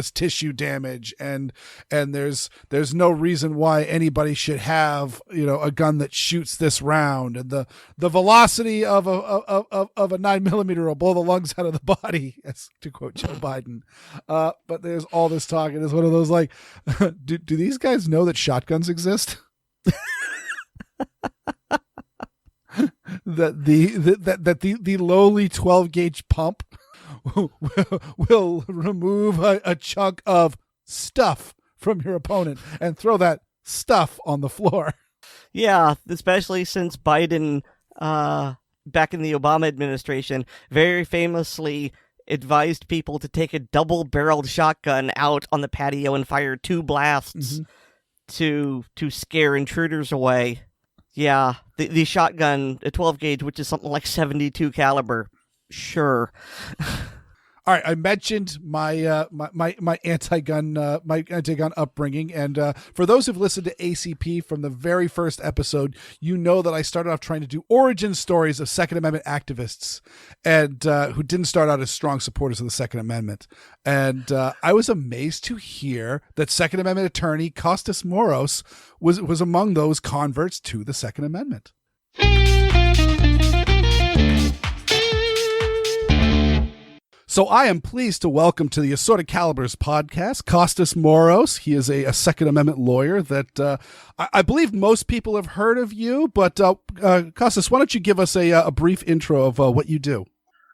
tissue damage, and there's no reason why anybody should have a gun that shoots this round, and the velocity of a 9mm will blow the lungs out of the body, as to quote Joe Biden. But there's all this talk, and it's one of those like, do these guys know that shotguns exist? that the lowly 12 gauge pump will remove a chunk of stuff from your opponent and throw that stuff on the floor. Yeah, especially since Biden, back in the Obama administration, very famously advised people to take a double-barreled shotgun out on the patio and fire 2 blasts to scare intruders away. Yeah, the shotgun, a 12 gauge, which is something like 72 caliber. Sure. All right, I mentioned my my anti-gun upbringing, and for those who've listened to ACP from the very first episode, you know that I started off trying to do origin stories of Second Amendment activists, and who didn't start out as strong supporters of the Second Amendment. And I was amazed to hear that Second Amendment attorney Kostas Moros was among those converts to the Second Amendment. So I am pleased to welcome to the Assorted Calibers podcast, Kostas Moros. He is a Second Amendment lawyer that I believe most people have heard of you. But Kostas, why don't you give us a brief intro of what you do?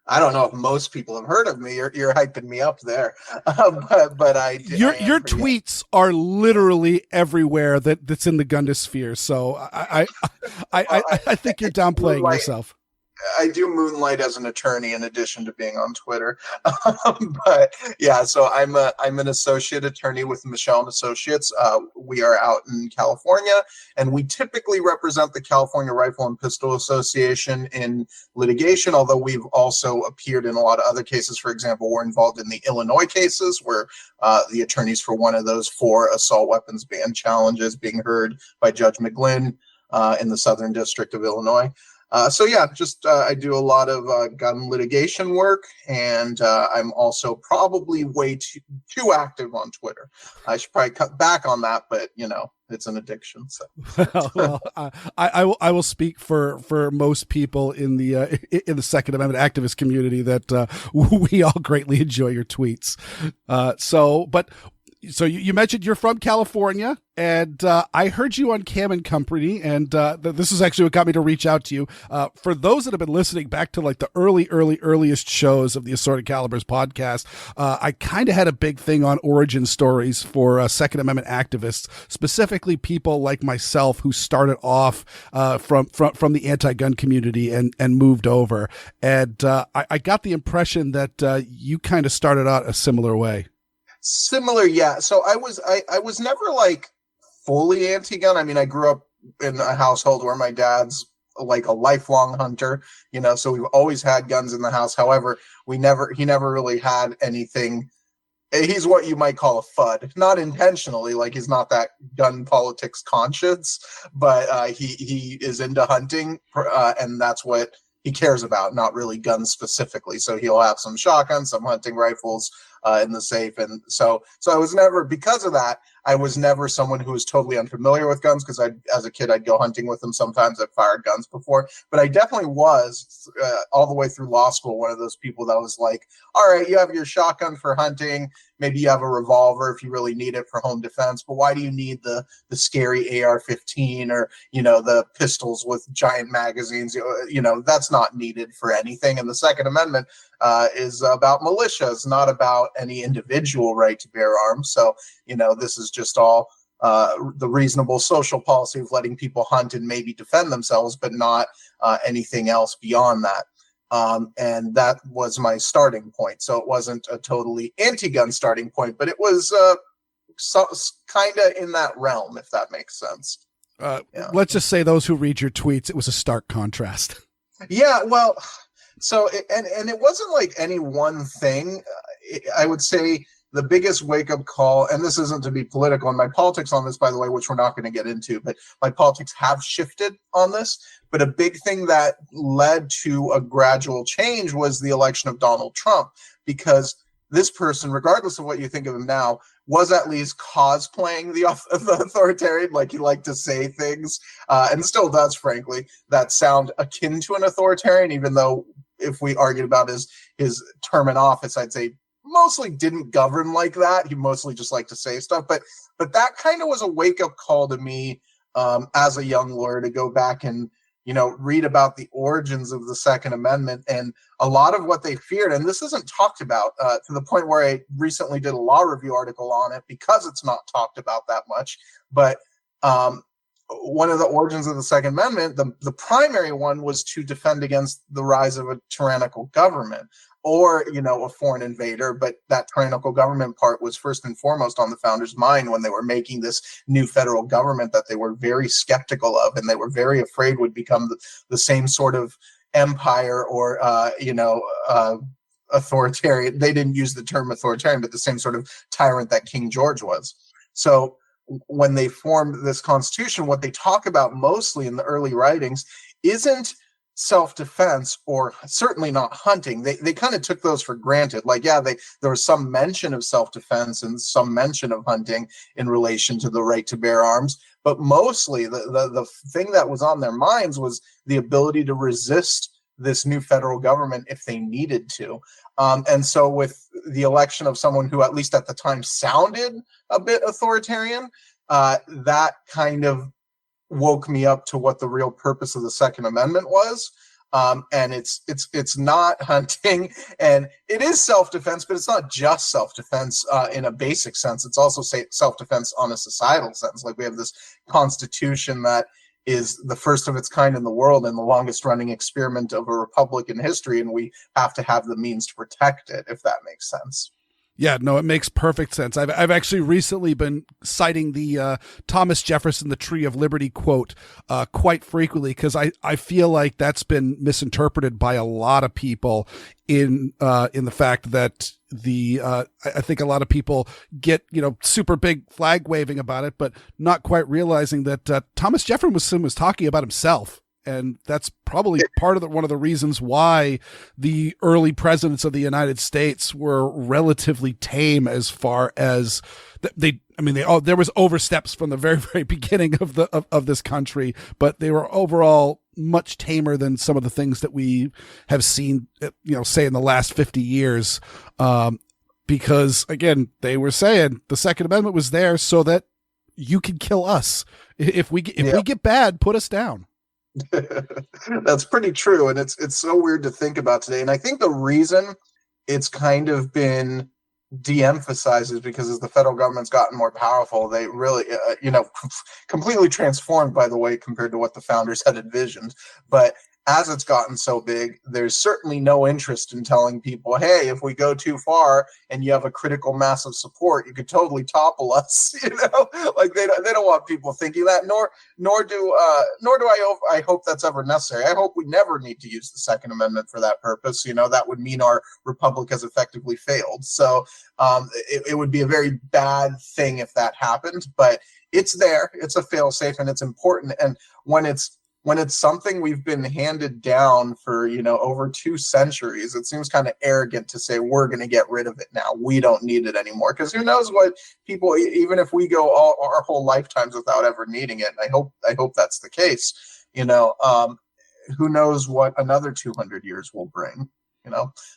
I don't know if most people have heard of me. You're hyping me up there, but I. Your tweets are literally everywhere that's in the Gundisphere. So I think you're downplaying yourself. I do moonlight as an attorney in addition to being on Twitter. But yeah, so I'm an associate attorney with Michelle and Associates. We are out in California, and we typically represent the California Rifle and Pistol Association in litigation, although we've also appeared in a lot of other cases. For example, we're involved in the Illinois cases where the attorneys for one of those 4 assault weapons ban challenges being heard by Judge McGlynn in the Southern District of Illinois. So yeah, just I do a lot of gun litigation work, and I'm also probably way too active on Twitter. I should probably cut back on that, but it's an addiction. So well, I will speak for most people in the Second Amendment activist community that we all greatly enjoy your tweets. So you mentioned you're from California, and I heard you on Cam and Company, and this is actually what got me to reach out to you. For those that have been listening back to like the earliest shows of the Assorted Calibers podcast, I kind of had a big thing on origin stories for Second Amendment activists, specifically people like myself who started off from the anti-gun community and moved over. And I got the impression that you kind of started out a similar way. Similar, yeah. So I was never like fully anti-gun. I mean, I grew up in a household where my dad's like a lifelong hunter, so we've always had guns in the house. However, he never really had anything. He's what you might call a FUD, not intentionally, like he's not that gun politics conscious, but he is into hunting, and that's what he cares about, not really guns specifically. So he'll have some shotguns, some hunting rifles in the safe. And so I was never, because of that, I was never someone who was totally unfamiliar with guns, because as a kid, I'd go hunting with them. Sometimes I've fired guns before, but I definitely was all the way through law school, one of those people that was like, all right, you have your shotgun for hunting. Maybe you have a revolver if you really need it for home defense, but why do you need the scary AR-15 or, the pistols with giant magazines? That's not needed for anything. And the Second Amendment is about militias, not about any individual right to bear arms. So, this is just all the reasonable social policy of letting people hunt and maybe defend themselves, but not anything else beyond that. And that was my starting point. So it wasn't a totally anti-gun starting point, but it was kind of in that realm, if that makes sense. Let's just say those who read your tweets, it was a stark contrast. Yeah, well, so and it wasn't like any one thing. I would say the biggest wake-up call, and this isn't to be political, and my politics on this, by the way, which we're not going to get into, but my politics have shifted on this. But a big thing that led to a gradual change was the election of Donald Trump, because this person, regardless of what you think of him now, was at least cosplaying the authoritarian. Like, he liked to say things, and still does, frankly, that sound akin to an authoritarian, even though if we argued about his term in office, I'd say mostly didn't govern like that. He mostly just liked to say stuff. But that kind of was a wake-up call to me as a young lawyer, to go back and read about the origins of the Second Amendment and a lot of what they feared. And this isn't talked about to the point where I recently did a law review article on it, because it's not talked about that much. But one of the origins of the Second Amendment, the primary one, was to defend against the rise of a tyrannical government or, a foreign invader. But that tyrannical government part was first and foremost on the founders' mind when they were making this new federal government that they were very skeptical of, and they were very afraid would become the same sort of empire or, authoritarian. They didn't use the term authoritarian, but the same sort of tyrant that King George was. So when they formed this Constitution, what they talk about mostly in the early writings isn't self-defense, or certainly not hunting. They kind of took those for granted. Like, yeah, there was some mention of self-defense and some mention of hunting in relation to the right to bear arms, but mostly the thing that was on their minds was the ability to resist this new federal government if they needed to. And so with the election of someone who, at least at the time, sounded a bit authoritarian, that kind of woke me up to what the real purpose of the Second Amendment was. And it's not hunting, and it is self-defense, but it's not just self-defense in a basic sense. It's also self-defense on a societal sense. Like, we have this Constitution that is the first of its kind in the world and the longest running experiment of a republic in history, and we have to have the means to protect it, if that makes sense. Yeah, no, it makes perfect sense. I've actually recently been citing the Thomas Jefferson, the Tree of Liberty quote quite frequently, because I feel like that's been misinterpreted by a lot of people in the fact that I think a lot of people get, super big flag waving about it, but not quite realizing that Thomas Jefferson was talking about himself. And that's probably one of the reasons why the early presidents of the United States were relatively tame as far as there was oversteps from the very, very beginning of this country, but they were overall much tamer than some of the things that we have seen, say in the last 50 years. Because again, they were saying the Second Amendment was there so that you can kill us. If we get bad, put us down. That's pretty true, and it's so weird to think about today. And I think the reason it's kind of been de-emphasized is because as the federal government's gotten more powerful, they really, completely transformed, by the way, compared to what the founders had envisioned. But as it's gotten so big, there's certainly no interest in telling people, hey, if we go too far and you have a critical mass of support, you could totally topple us. Like they don't want people thinking that, nor do I hope that's ever necessary. I hope we never need to use the Second Amendment for that purpose. That would mean our republic has effectively failed. So it would be a very bad thing if that happened, but it's there. It's a fail-safe, and it's important. And when it's something we've been handed down for, over 2 centuries, it seems kind of arrogant to say we're going to get rid of it now. We don't need it anymore. Because who knows what people, even if we go our whole lifetimes without ever needing it, and I hope that's the case, who knows what another 200 years will bring,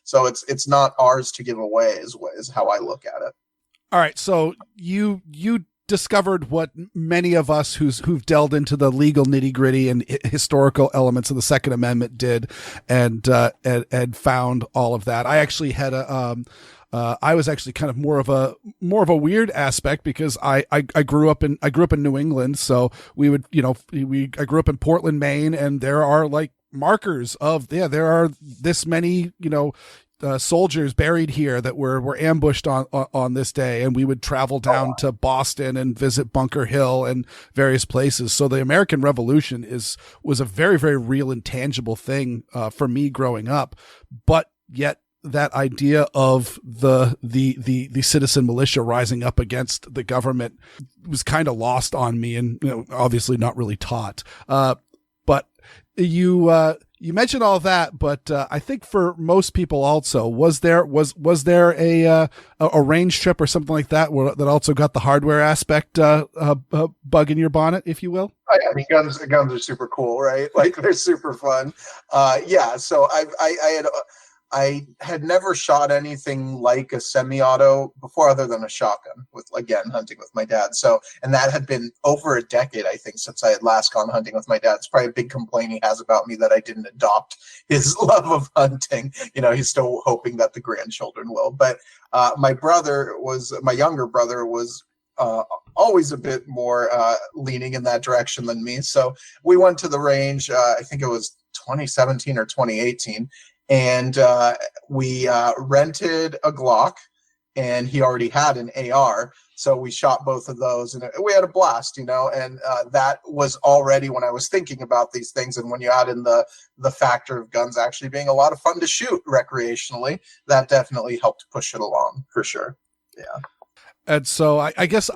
So it's not ours to give away is how I look at it. All right. So you discovered what many of us who've delved into the legal nitty-gritty and historical elements of the Second Amendment did, and found all of that. I actually had I was actually kind of more of a weird aspect, because I grew up in New England, so we would I grew up in Portland, Maine, and there are like markers of there are this many soldiers buried here that were ambushed on this day, and we would travel down to Boston and visit Bunker Hill and various places. So the American Revolution was a very, very real and tangible thing for me growing up, but yet that idea of the citizen militia rising up against the government was kind of lost on me, and obviously not really taught. But you mentioned all that, but I think for most people also, was there a range trip or something like that that also got the hardware aspect bug in your bonnet, if you will? I mean, guns are super cool, right? Like they're super fun. So I had never shot anything like a semi-auto before, other than a shotgun, with, again, hunting with my dad. So, and that had been over a decade, I think, since I had last gone hunting with my dad. It's probably a big complaint he has about me, that I didn't adopt his love of hunting. He's still hoping that the grandchildren will. But my younger brother was always a bit more leaning in that direction than me. So we went to the range, I think it was 2017 or 2018. And we rented a Glock, and he already had an AR. So we shot both of those, and we had a blast, and that was already when I was thinking about these things. And when you add in the factor of guns actually being a lot of fun to shoot recreationally, that definitely helped push it along for sure. Yeah. And so I guess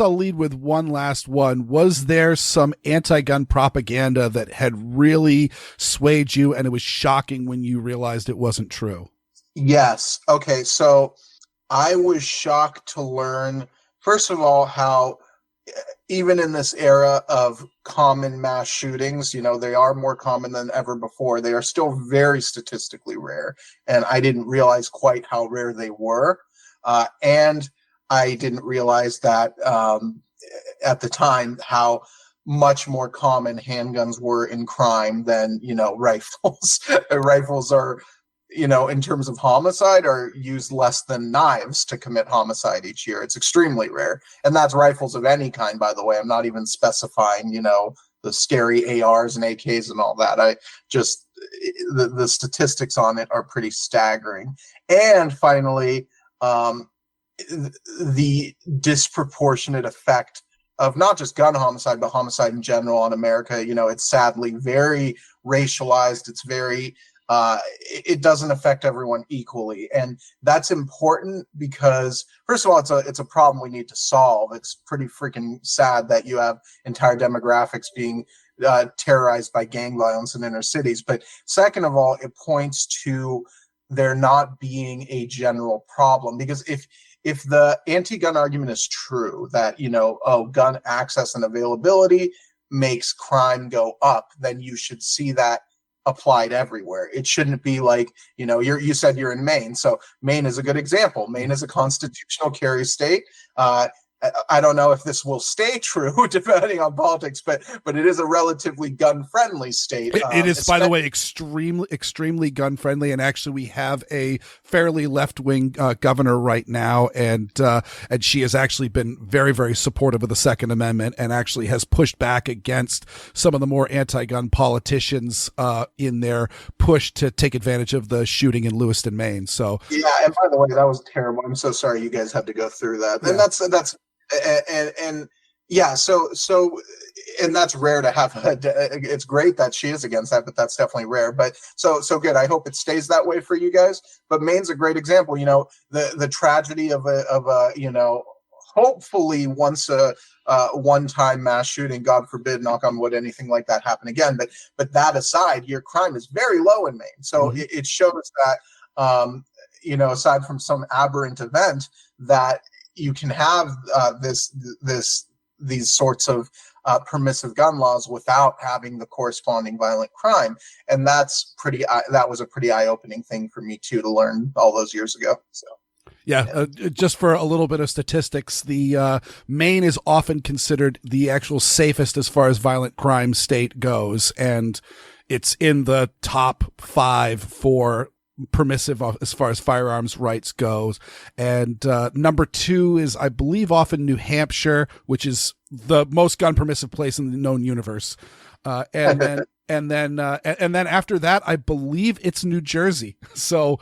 I'll lead with one last one. Was there some anti-gun propaganda that had really swayed you, and it was shocking when you realized it wasn't true? Yes. Okay. So I was shocked to learn, first of all, how even in this era of common mass shootings, they are more common than ever before. They are still very statistically rare. And I didn't realize quite how rare they were. And I didn't realize that at the time how much more common handguns were in crime than, rifles. Rifles are, in terms of homicide, are used less than knives to commit homicide each year. It's extremely rare. And that's rifles of any kind, by the way. I'm not even specifying, the scary ARs and AKs and all that. I just the statistics on it are pretty staggering. And finally, the disproportionate effect of not just gun homicide, but homicide in general on America. It's sadly very racialized. It's very, it doesn't affect everyone equally. And that's important because, first of all, it's a problem we need to solve. It's pretty freaking sad that you have entire demographics being terrorized by gang violence in inner cities. But second of all, it points to there not being a general problem, because if the anti-gun argument is true that, gun access and availability makes crime go up, then you should see that applied everywhere. It shouldn't be like, you said you're in Maine. So Maine is a good example. Maine is a constitutional carry state. I don't know if this will stay true depending on politics, but it is a relatively gun-friendly state. It is, by the way, extremely gun-friendly, and actually we have a fairly left-wing governor right now, and she has actually been very, very supportive of the Second Amendment, and actually has pushed back against some of the more anti-gun politicians in their push to take advantage of the shooting in Lewiston, Maine. So yeah, and by the way, that was terrible. I'm so sorry you guys had to go through that, and that's. And yeah, so and that's rare to have. It's great that she is against that, but that's definitely rare. But so good. I hope it stays that way for you guys. But Maine's a great example. The tragedy of a hopefully once a one-time mass shooting, God forbid, knock on wood, anything like that happen again. But that aside, your crime is very low in Maine. So it shows that aside from some aberrant event, that you can have these sorts of permissive gun laws without having the corresponding violent crime, and that was a pretty eye-opening thing for me too to learn all those years ago. So. Yeah, just for a little bit of statistics, the Maine is often considered the actual safest as far as violent crime state goes, and it's in the top 5 for permissive as far as firearms rights goes, and number 2 is, I believe, often New Hampshire, which is the most gun permissive place in the known universe, and then after that, I believe it's New Jersey. So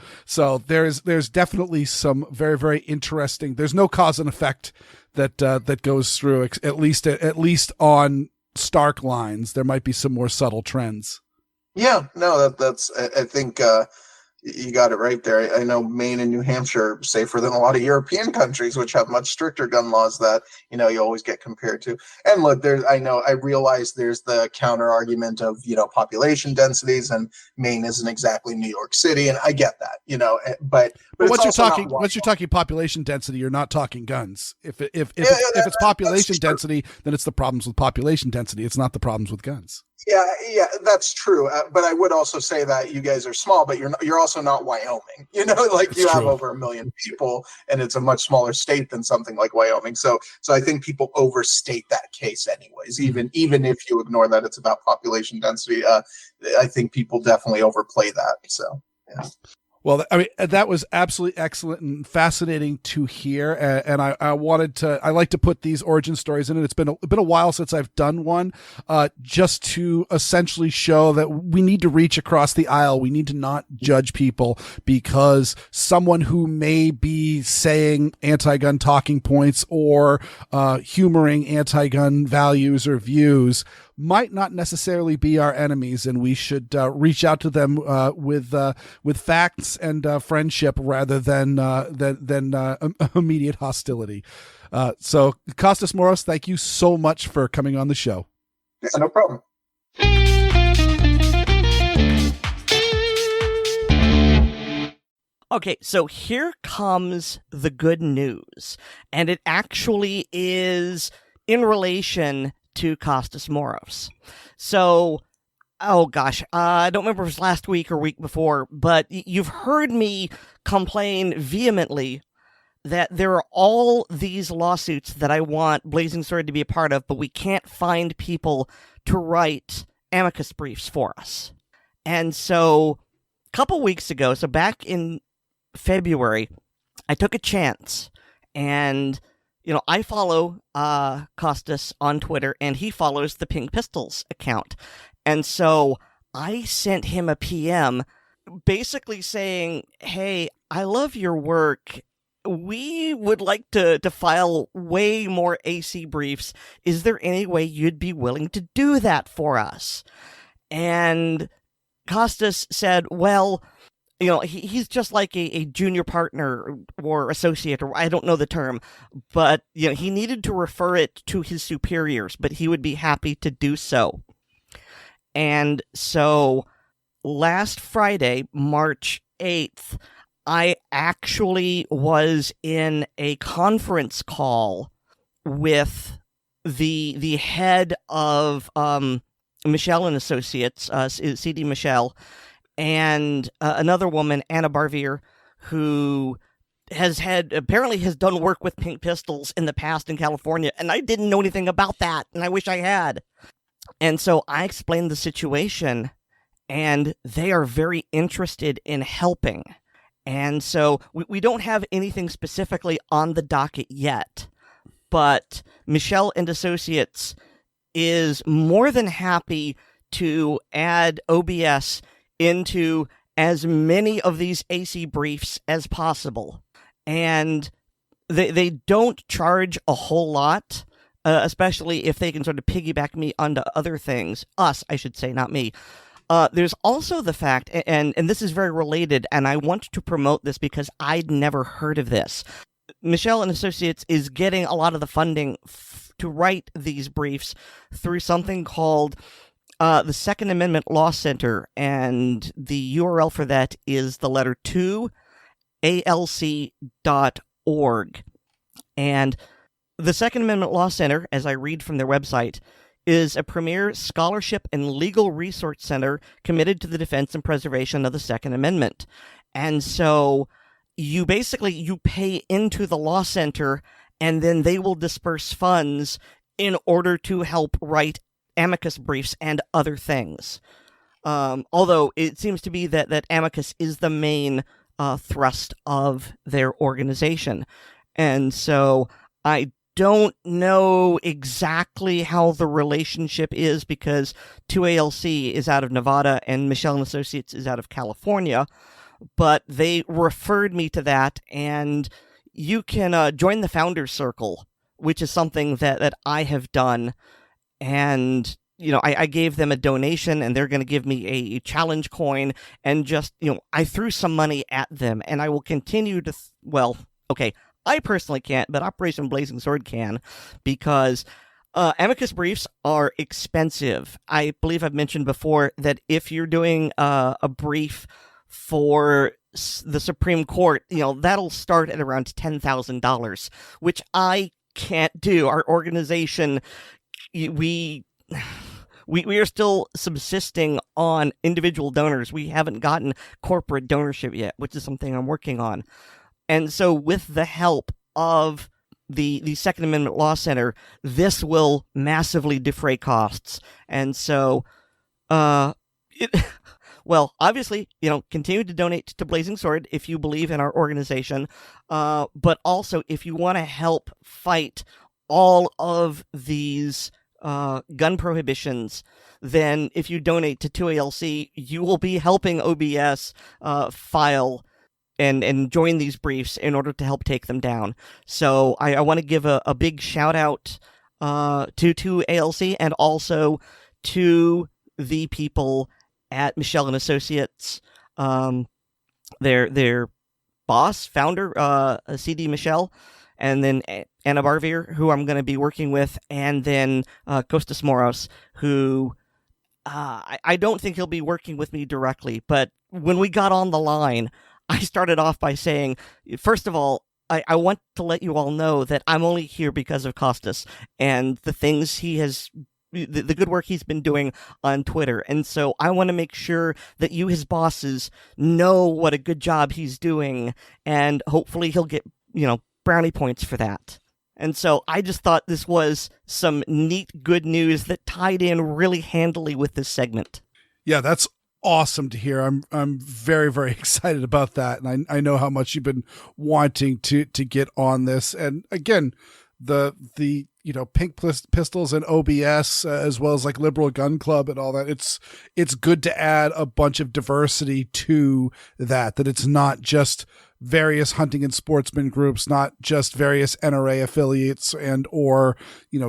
there's definitely some very, very interesting. There's no cause and effect that goes through, at least on stark lines. There might be some more subtle trends. Yeah, no, that's I think. You got it right there. I know Maine and New Hampshire are safer than a lot of European countries, which have much stricter gun laws that, you always get compared to. And look, I realize there's the counter argument of, population densities, and Maine isn't exactly New York City. And I get that, but once you're talking population density, you're not talking guns. If it's population density, then it's the problems with population density. It's not the problems with guns. Yeah, that's true. But I would also say that you guys are small, but you're also not Wyoming. You have over 1 million people, and it's a much smaller state than something like Wyoming. So I think people overstate that case, anyways. Even if you ignore that it's about population density, I think people definitely overplay that. So yeah. Well, I mean, that was absolutely excellent and fascinating to hear. And I like to put these origin stories in it. It's been a while since I've done one, just to essentially show that we need to reach across the aisle. We need to not judge people because someone who may be saying anti-gun talking points or humoring anti-gun values or views might not necessarily be our enemies, and we should reach out to them with facts and friendship rather than immediate hostility. So, Kostas Moros, thank you so much for coming on the show. Yeah, no problem. Okay, so here comes the good news, and it actually is in relation to Kostas Moros. So, oh gosh, I don't remember if it was last week or week before, but you've heard me complain vehemently that there are all these lawsuits that I want Blazing Sword to be a part of, but we can't find people to write amicus briefs for us. And so, a couple weeks ago, so back in February, I took a chance and I follow Kostas on Twitter, and he follows the Pink Pistols account. And so I sent him a PM basically saying, hey, I love your work. We would like to file way more AC briefs. Is there any way you'd be willing to do that for us? And Kostas said, well, he's just like a junior partner or associate, or I don't know the term, but, he needed to refer it to his superiors, but he would be happy to do so. And so last Friday, March 8th, I actually was in a conference call with the head of Michelle and Associates, CD Michelle, and another woman, Anna Barvier, who apparently has done work with Pink Pistols in the past in California, and I didn't know anything about that, and I wish I had. And so I explained the situation, and they are very interested in helping. And so we don't have anything specifically on the docket yet, but Michelle and Associates is more than happy to add OBS into as many of these AC briefs as possible. And they don't charge a whole lot, especially if they can sort of piggyback me onto other things. Us, I should say, not me. There's also the fact, and this is very related, and I want to promote this because I'd never heard of this. Michelle and Associates is getting a lot of the funding to write these briefs through something called the Second Amendment Law Center, and the URL for that is the letter 2alc.org. And the Second Amendment Law Center, as I read from their website, is a premier scholarship and legal resource center committed to the defense and preservation of the Second Amendment. And so you pay into the law center, and then they will disperse funds in order to help write amicus briefs and other things. Although it seems to be that amicus is the main thrust of their organization. And so I don't know exactly how the relationship is, because 2ALC is out of Nevada and Michelle and Associates is out of California, but they referred me to that, and you can join the Founders Circle, which is something that I have done. And, I gave them a donation, and they're going to give me a challenge coin, and just, I threw some money at them, and I will continue to, I personally can't, but Operation Blazing Sword can, because amicus briefs are expensive. I believe I've mentioned before that if you're doing a brief for the Supreme Court, that'll start at around $10,000, which I can't do. Our organization, we are still subsisting on individual donors. We haven't gotten corporate donorship yet, which is something I'm working on. And so with the help of the Second Amendment Law Center, this will massively defray costs. And so, obviously, continue to donate to Blazing Sword if you believe in our organization. But also, if you want to help fight all of these gun prohibitions, then if you donate to 2ALC, you will be helping OBS file and join these briefs in order to help take them down. So I want to give a big shout out to ALC, and also to the people at Michelle and Associates, their boss, founder, CD Michelle, and then Anna Barvier, who I'm going to be working with, and then Kostas Moros, who I don't think he'll be working with me directly, but when we got on the line, I started off by saying, first of all, I want to let you all know that I'm only here because of Kostas and the things he has, the good work he's been doing on Twitter. And so I want to make sure that you, his bosses, know what a good job he's doing, and hopefully he'll get, brownie points for that. And so I just thought this was some neat, good news that tied in really handily with this segment. Yeah, that's awesome to hear. I'm very, very excited about that. And I know how much you've been wanting to get on this. And again, the Pink Pistols and OBS, as well as like Liberal Gun Club and all that. It's good to add a bunch of diversity to that it's not just various hunting and sportsman groups, not just various NRA affiliates or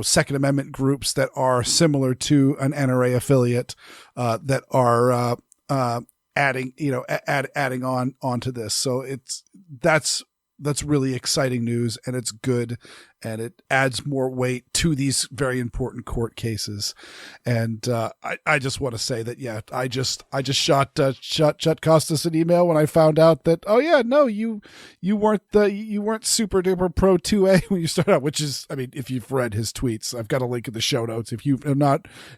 Second Amendment groups that are similar to an NRA affiliate that are adding on to this. So that's really exciting news, and it's good, and it adds more weight to these very important court cases. And I just want to say that, yeah, I just shot Kostas an email when I found out that, oh yeah, no, you weren't super duper pro 2A when you started out, which is, I mean, if you've read his tweets, I've got a link in the show notes. If you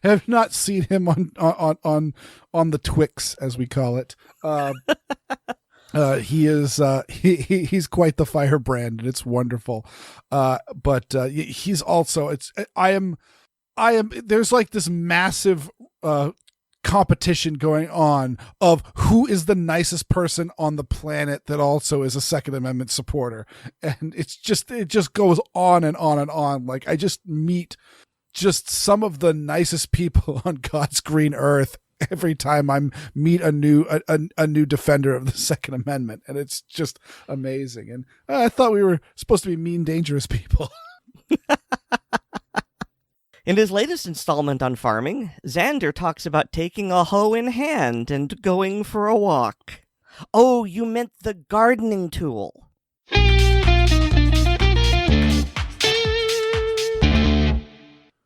have not seen him on the Twix, as we call it, he's quite the firebrand, and it's wonderful. But he's also, there's like this massive competition going on of who is the nicest person on the planet that also is a Second Amendment supporter. And it just goes on and on and on. Like, I just meet just some of the nicest people on God's green earth every time I meet a new defender of the Second Amendment, and it's just amazing. And I thought we were supposed to be mean, dangerous people. In his latest installment on farming, Xander talks about taking a hoe in hand and going for a walk. Oh, you meant the gardening tool.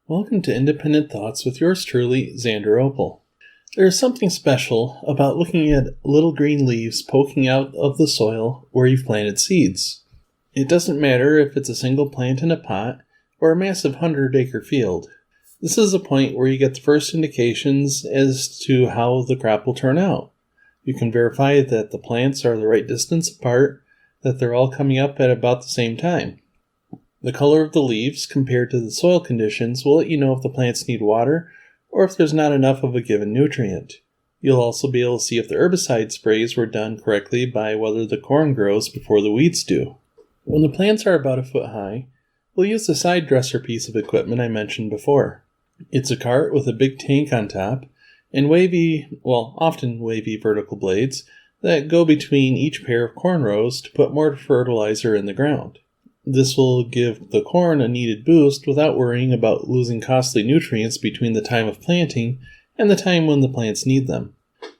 Welcome to Independent Thoughts with yours truly, Xander Opal. There is something special about looking at little green leaves poking out of the soil where you've planted seeds. It doesn't matter if it's a single plant in a pot or a massive 100-acre field. This is a point where you get the first indications as to how the crop will turn out. You can verify that the plants are the right distance apart, that they're all coming up at about the same time. The color of the leaves compared to the soil conditions will let you know if the plants need water or if there's not enough of a given nutrient. You'll also be able to see if the herbicide sprays were done correctly by whether the corn grows before the weeds do. When the plants are about a foot high, we'll use the side dresser piece of equipment I mentioned before. It's a cart with a big tank on top and often wavy vertical blades that go between each pair of corn rows to put more fertilizer in the ground. This will give the corn a needed boost without worrying about losing costly nutrients between the time of planting and the time when the plants need them.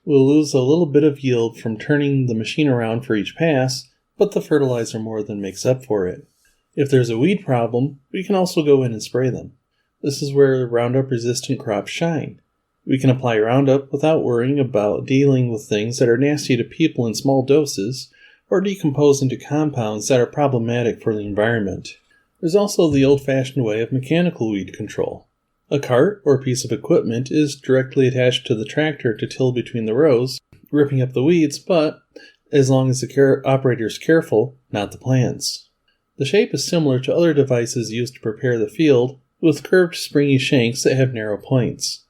We'll lose a little bit of yield from turning the machine around for each pass, but the fertilizer more than makes up for it. If there's a weed problem, we can also go in and spray them. This is where Roundup-resistant crops shine. We can apply Roundup without worrying about dealing with things that are nasty to people in small doses, or decompose into compounds that are problematic for the environment. There's also the old-fashioned way of mechanical weed control. A cart or piece of equipment is directly attached to the tractor to till between the rows, ripping up the weeds, but as long as the operator is careful, not the plants. The shape is similar to other devices used to prepare the field, with curved springy shanks that have narrow points.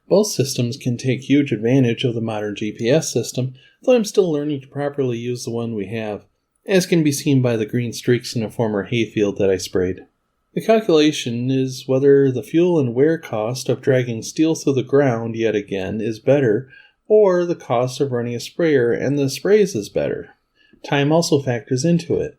Both systems can take huge advantage of the modern GPS system, though I'm still learning to properly use the one we have, as can be seen by the green streaks in a former hayfield that I sprayed. The calculation is whether the fuel and wear cost of dragging steel through the ground yet again is better, or the cost of running a sprayer and the sprays is better. Time also factors into it.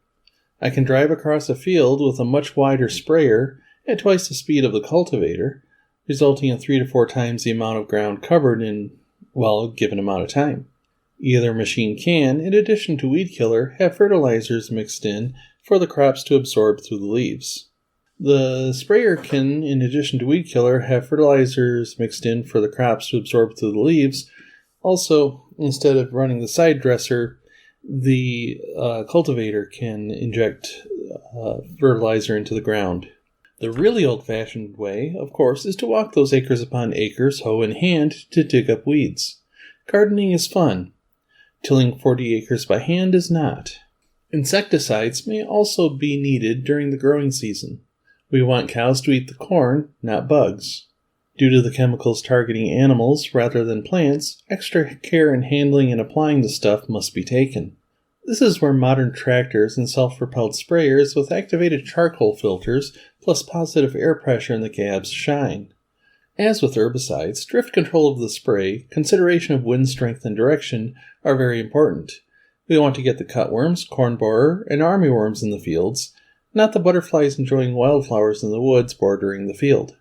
I can drive across a field with a much wider sprayer at twice the speed of the cultivator, resulting in 3 to 4 times the amount of ground covered in, a given amount of time. Either machine can, in addition to weed killer, have fertilizers mixed in for the crops to absorb through the leaves. The sprayer can, in addition to weed killer, have fertilizers mixed in for the crops to absorb through the leaves. Also, instead of running the side dresser, the cultivator can inject fertilizer into the ground. The really old-fashioned way, of course, is to walk those acres upon acres, hoe in hand, to dig up weeds. Gardening is fun. Tilling 40 acres by hand is not. Insecticides may also be needed during the growing season. We want cows to eat the corn, not bugs. Due to the chemicals targeting animals rather than plants, extra care in handling and applying the stuff must be taken. This is where modern tractors and self-propelled sprayers with activated charcoal filters plus positive air pressure in the cabs shine. As with herbicides, drift control of the spray, consideration of wind strength and direction are very important. We want to get the cutworms, corn borer, and armyworms in the fields, not the butterflies enjoying wildflowers in the woods bordering the field.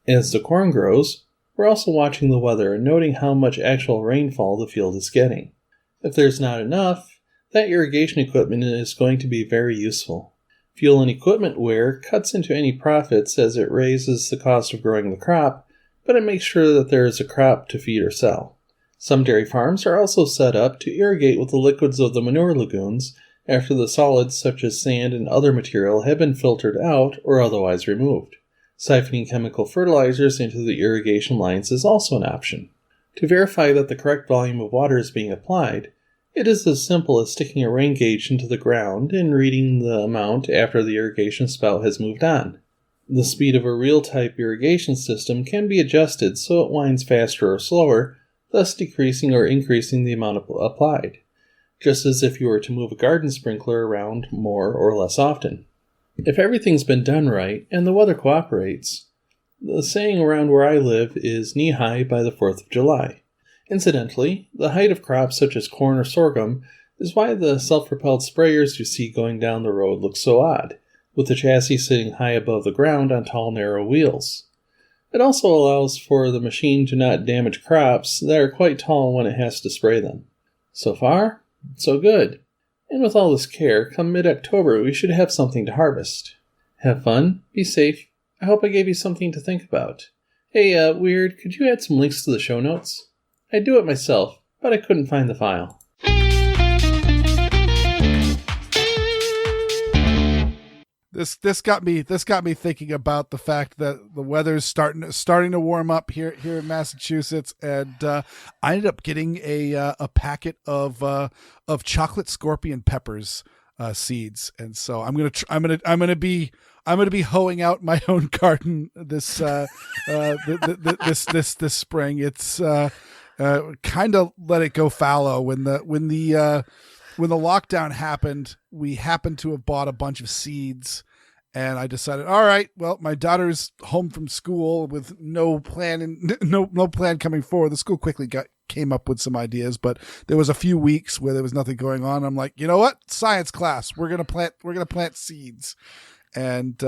As the corn grows, we're also watching the weather and noting how much actual rainfall the field is getting. If there's not enough, that irrigation equipment is going to be very useful. Fuel and equipment wear cuts into any profits as it raises the cost of growing the crop, but it makes sure that there is a crop to feed or sell. Some dairy farms are also set up to irrigate with the liquids of the manure lagoons after the solids such as sand and other material have been filtered out or otherwise removed. Siphoning chemical fertilizers into the irrigation lines is also an option. To verify that the correct volume of water is being applied, it is as simple as sticking a rain gauge into the ground and reading the amount after the irrigation spout has moved on. The speed of a reel-type irrigation system can be adjusted so it winds faster or slower, thus decreasing or increasing the amount applied, just as if you were to move a garden sprinkler around more or less often. If everything's been done right and the weather cooperates, the saying around where I live is knee-high by the 4th of July. Incidentally, the height of crops such as corn or sorghum is why the self-propelled sprayers you see going down the road look so odd, with the chassis sitting high above the ground on tall, narrow wheels. It also allows for the machine to not damage crops that are quite tall when it has to spray them. So far, so good. And with all this care, come mid-October we should have something to harvest. Have fun, be safe. I hope I gave you something to think about. Hey, Weer'd, could you add some links to the show notes? I'd do it myself, but I couldn't find the file. This got me thinking about the fact that the weather's starting to warm up here in Massachusetts, and I ended up getting a packet of chocolate scorpion peppers seeds, and so I'm gonna be hoeing out my own garden this spring. It's kind of let it go fallow when the lockdown happened. We happened to have bought a bunch of seeds, and I decided, all right, well, my daughter's home from school with no plan coming forward. The school quickly came up with some ideas, but there was a few weeks where there was nothing going on. I'm like, you know what? Science class. We're gonna plant seeds, and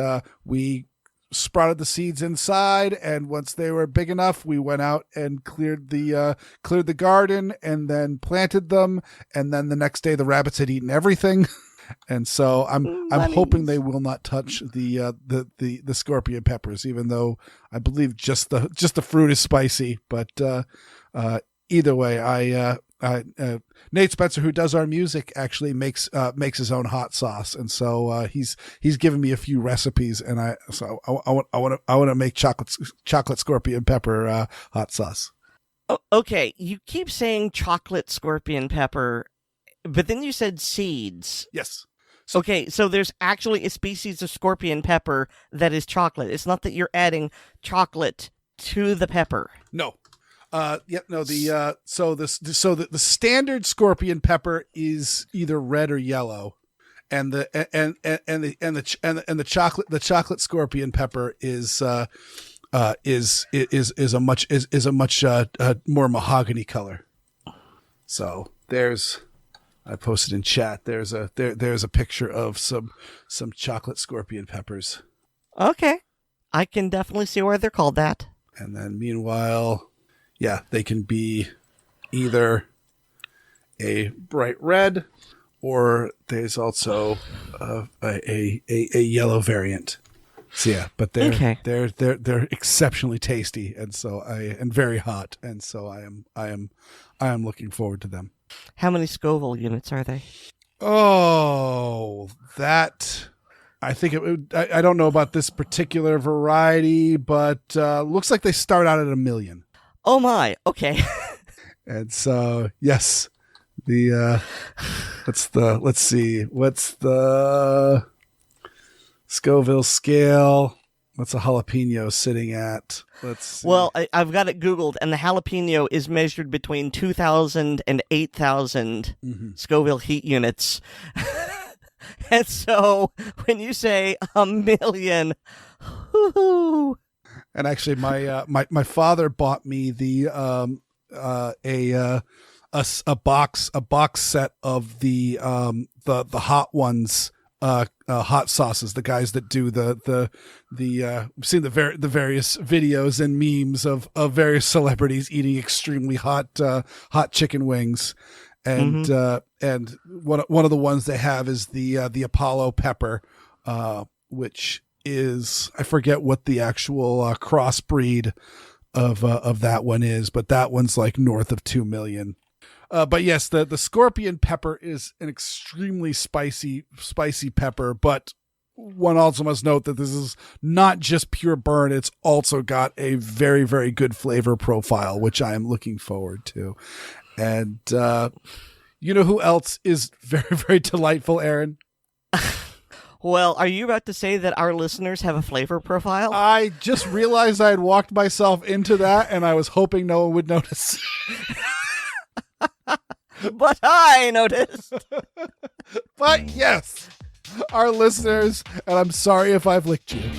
we sprouted the seeds inside, and once they were big enough, we went out and cleared the garden and then planted them, and then the next day the rabbits had eaten everything. And so I'm hoping they will not touch the scorpion peppers, even though I believe just the fruit is spicy. But either way, Nate Spencer, who does our music, actually makes his own hot sauce, and so he's given me a few recipes, and I want to make chocolate scorpion pepper hot sauce. Oh, okay, you keep saying chocolate scorpion pepper, but then you said seeds. Yes. Okay, so there's actually a species of scorpion pepper that is chocolate. It's not that you're adding chocolate to the pepper. No. The standard scorpion pepper is either red or yellow, and the chocolate scorpion pepper is a much more mahogany color. So I posted in chat. There's a picture of some chocolate scorpion peppers. Okay, I can definitely see why they're called that. And then meanwhile, yeah, they can be either a bright red, or there's also a yellow variant. So yeah, but they're exceptionally tasty, and very hot, and so I am looking forward to them. How many Scoville units are they? Oh, that I think it would. I don't know about this particular variety, but looks like they start out at 1 million. Oh my, okay. And so, yes, let's see, what's the Scoville scale? What's a jalapeno sitting at? Let's see. Well, I've got it Googled, and the jalapeno is measured between 2,000 and 8,000 Scoville heat units. And so when you say 1,000,000, whoo-hoo. And actually, my father bought me the a box set of the hot ones, hot sauces. The guys that do we've seen the various videos and memes of various celebrities eating extremely hot chicken wings. And and one of the ones they have is the Apollo pepper, which is, I forget what the actual crossbreed of that one is, but that one's like north of 2 million. But yes, the scorpion pepper is an extremely spicy pepper, but one also must note that this is not just pure burn. It's also got a very, very good flavor profile, which I am looking forward to. And you know who else is very, very delightful, Aaron? Well, are you about to say that our listeners have a flavor profile? I just realized I had walked myself into that, and I was hoping no one would notice. But I noticed. But yes, our listeners, and I'm sorry if I've licked you.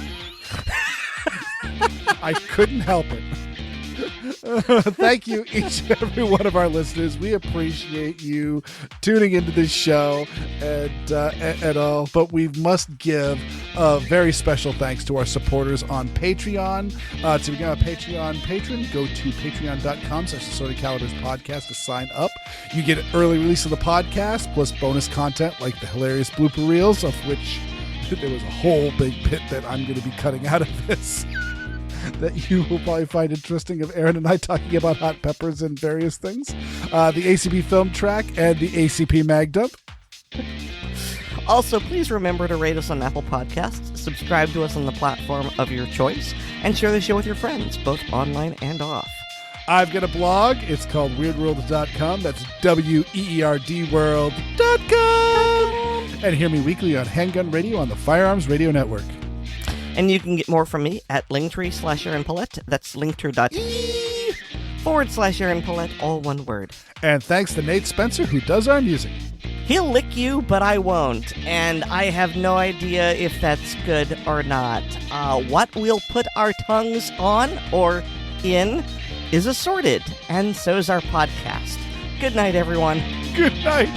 I couldn't help it. Thank you, each and every one of our listeners. We appreciate you tuning into this show and all. But we must give a very special thanks to our supporters on Patreon. To become a Patreon patron, go to patreon.com/Assorted Calibers podcast to sign up. You get an early release of the podcast, plus bonus content like the hilarious blooper reels, of which there was a whole big pit that I'm going to be cutting out of this. That you will probably find interesting, of Aaron and I talking about hot peppers and various things. The ACP film track and the ACP mag dump. Also, please remember to rate us on Apple Podcasts, subscribe to us on the platform of your choice, and share the show with your friends, both online and off. I've got a blog. It's called weerdworld.com. That's weerdworld.com. And hear me weekly on Handgun Radio on the Firearms Radio Network. And you can get more from me at linktree/Aaron Paulette. That's linktree.ee/Aaron Paulette, all one word. And thanks to Nate Spencer, who does our music. He'll lick you, but I won't. And I have no idea if that's good or not. What we'll put our tongues on or in is assorted, and so's our podcast. Good night, everyone. Good night.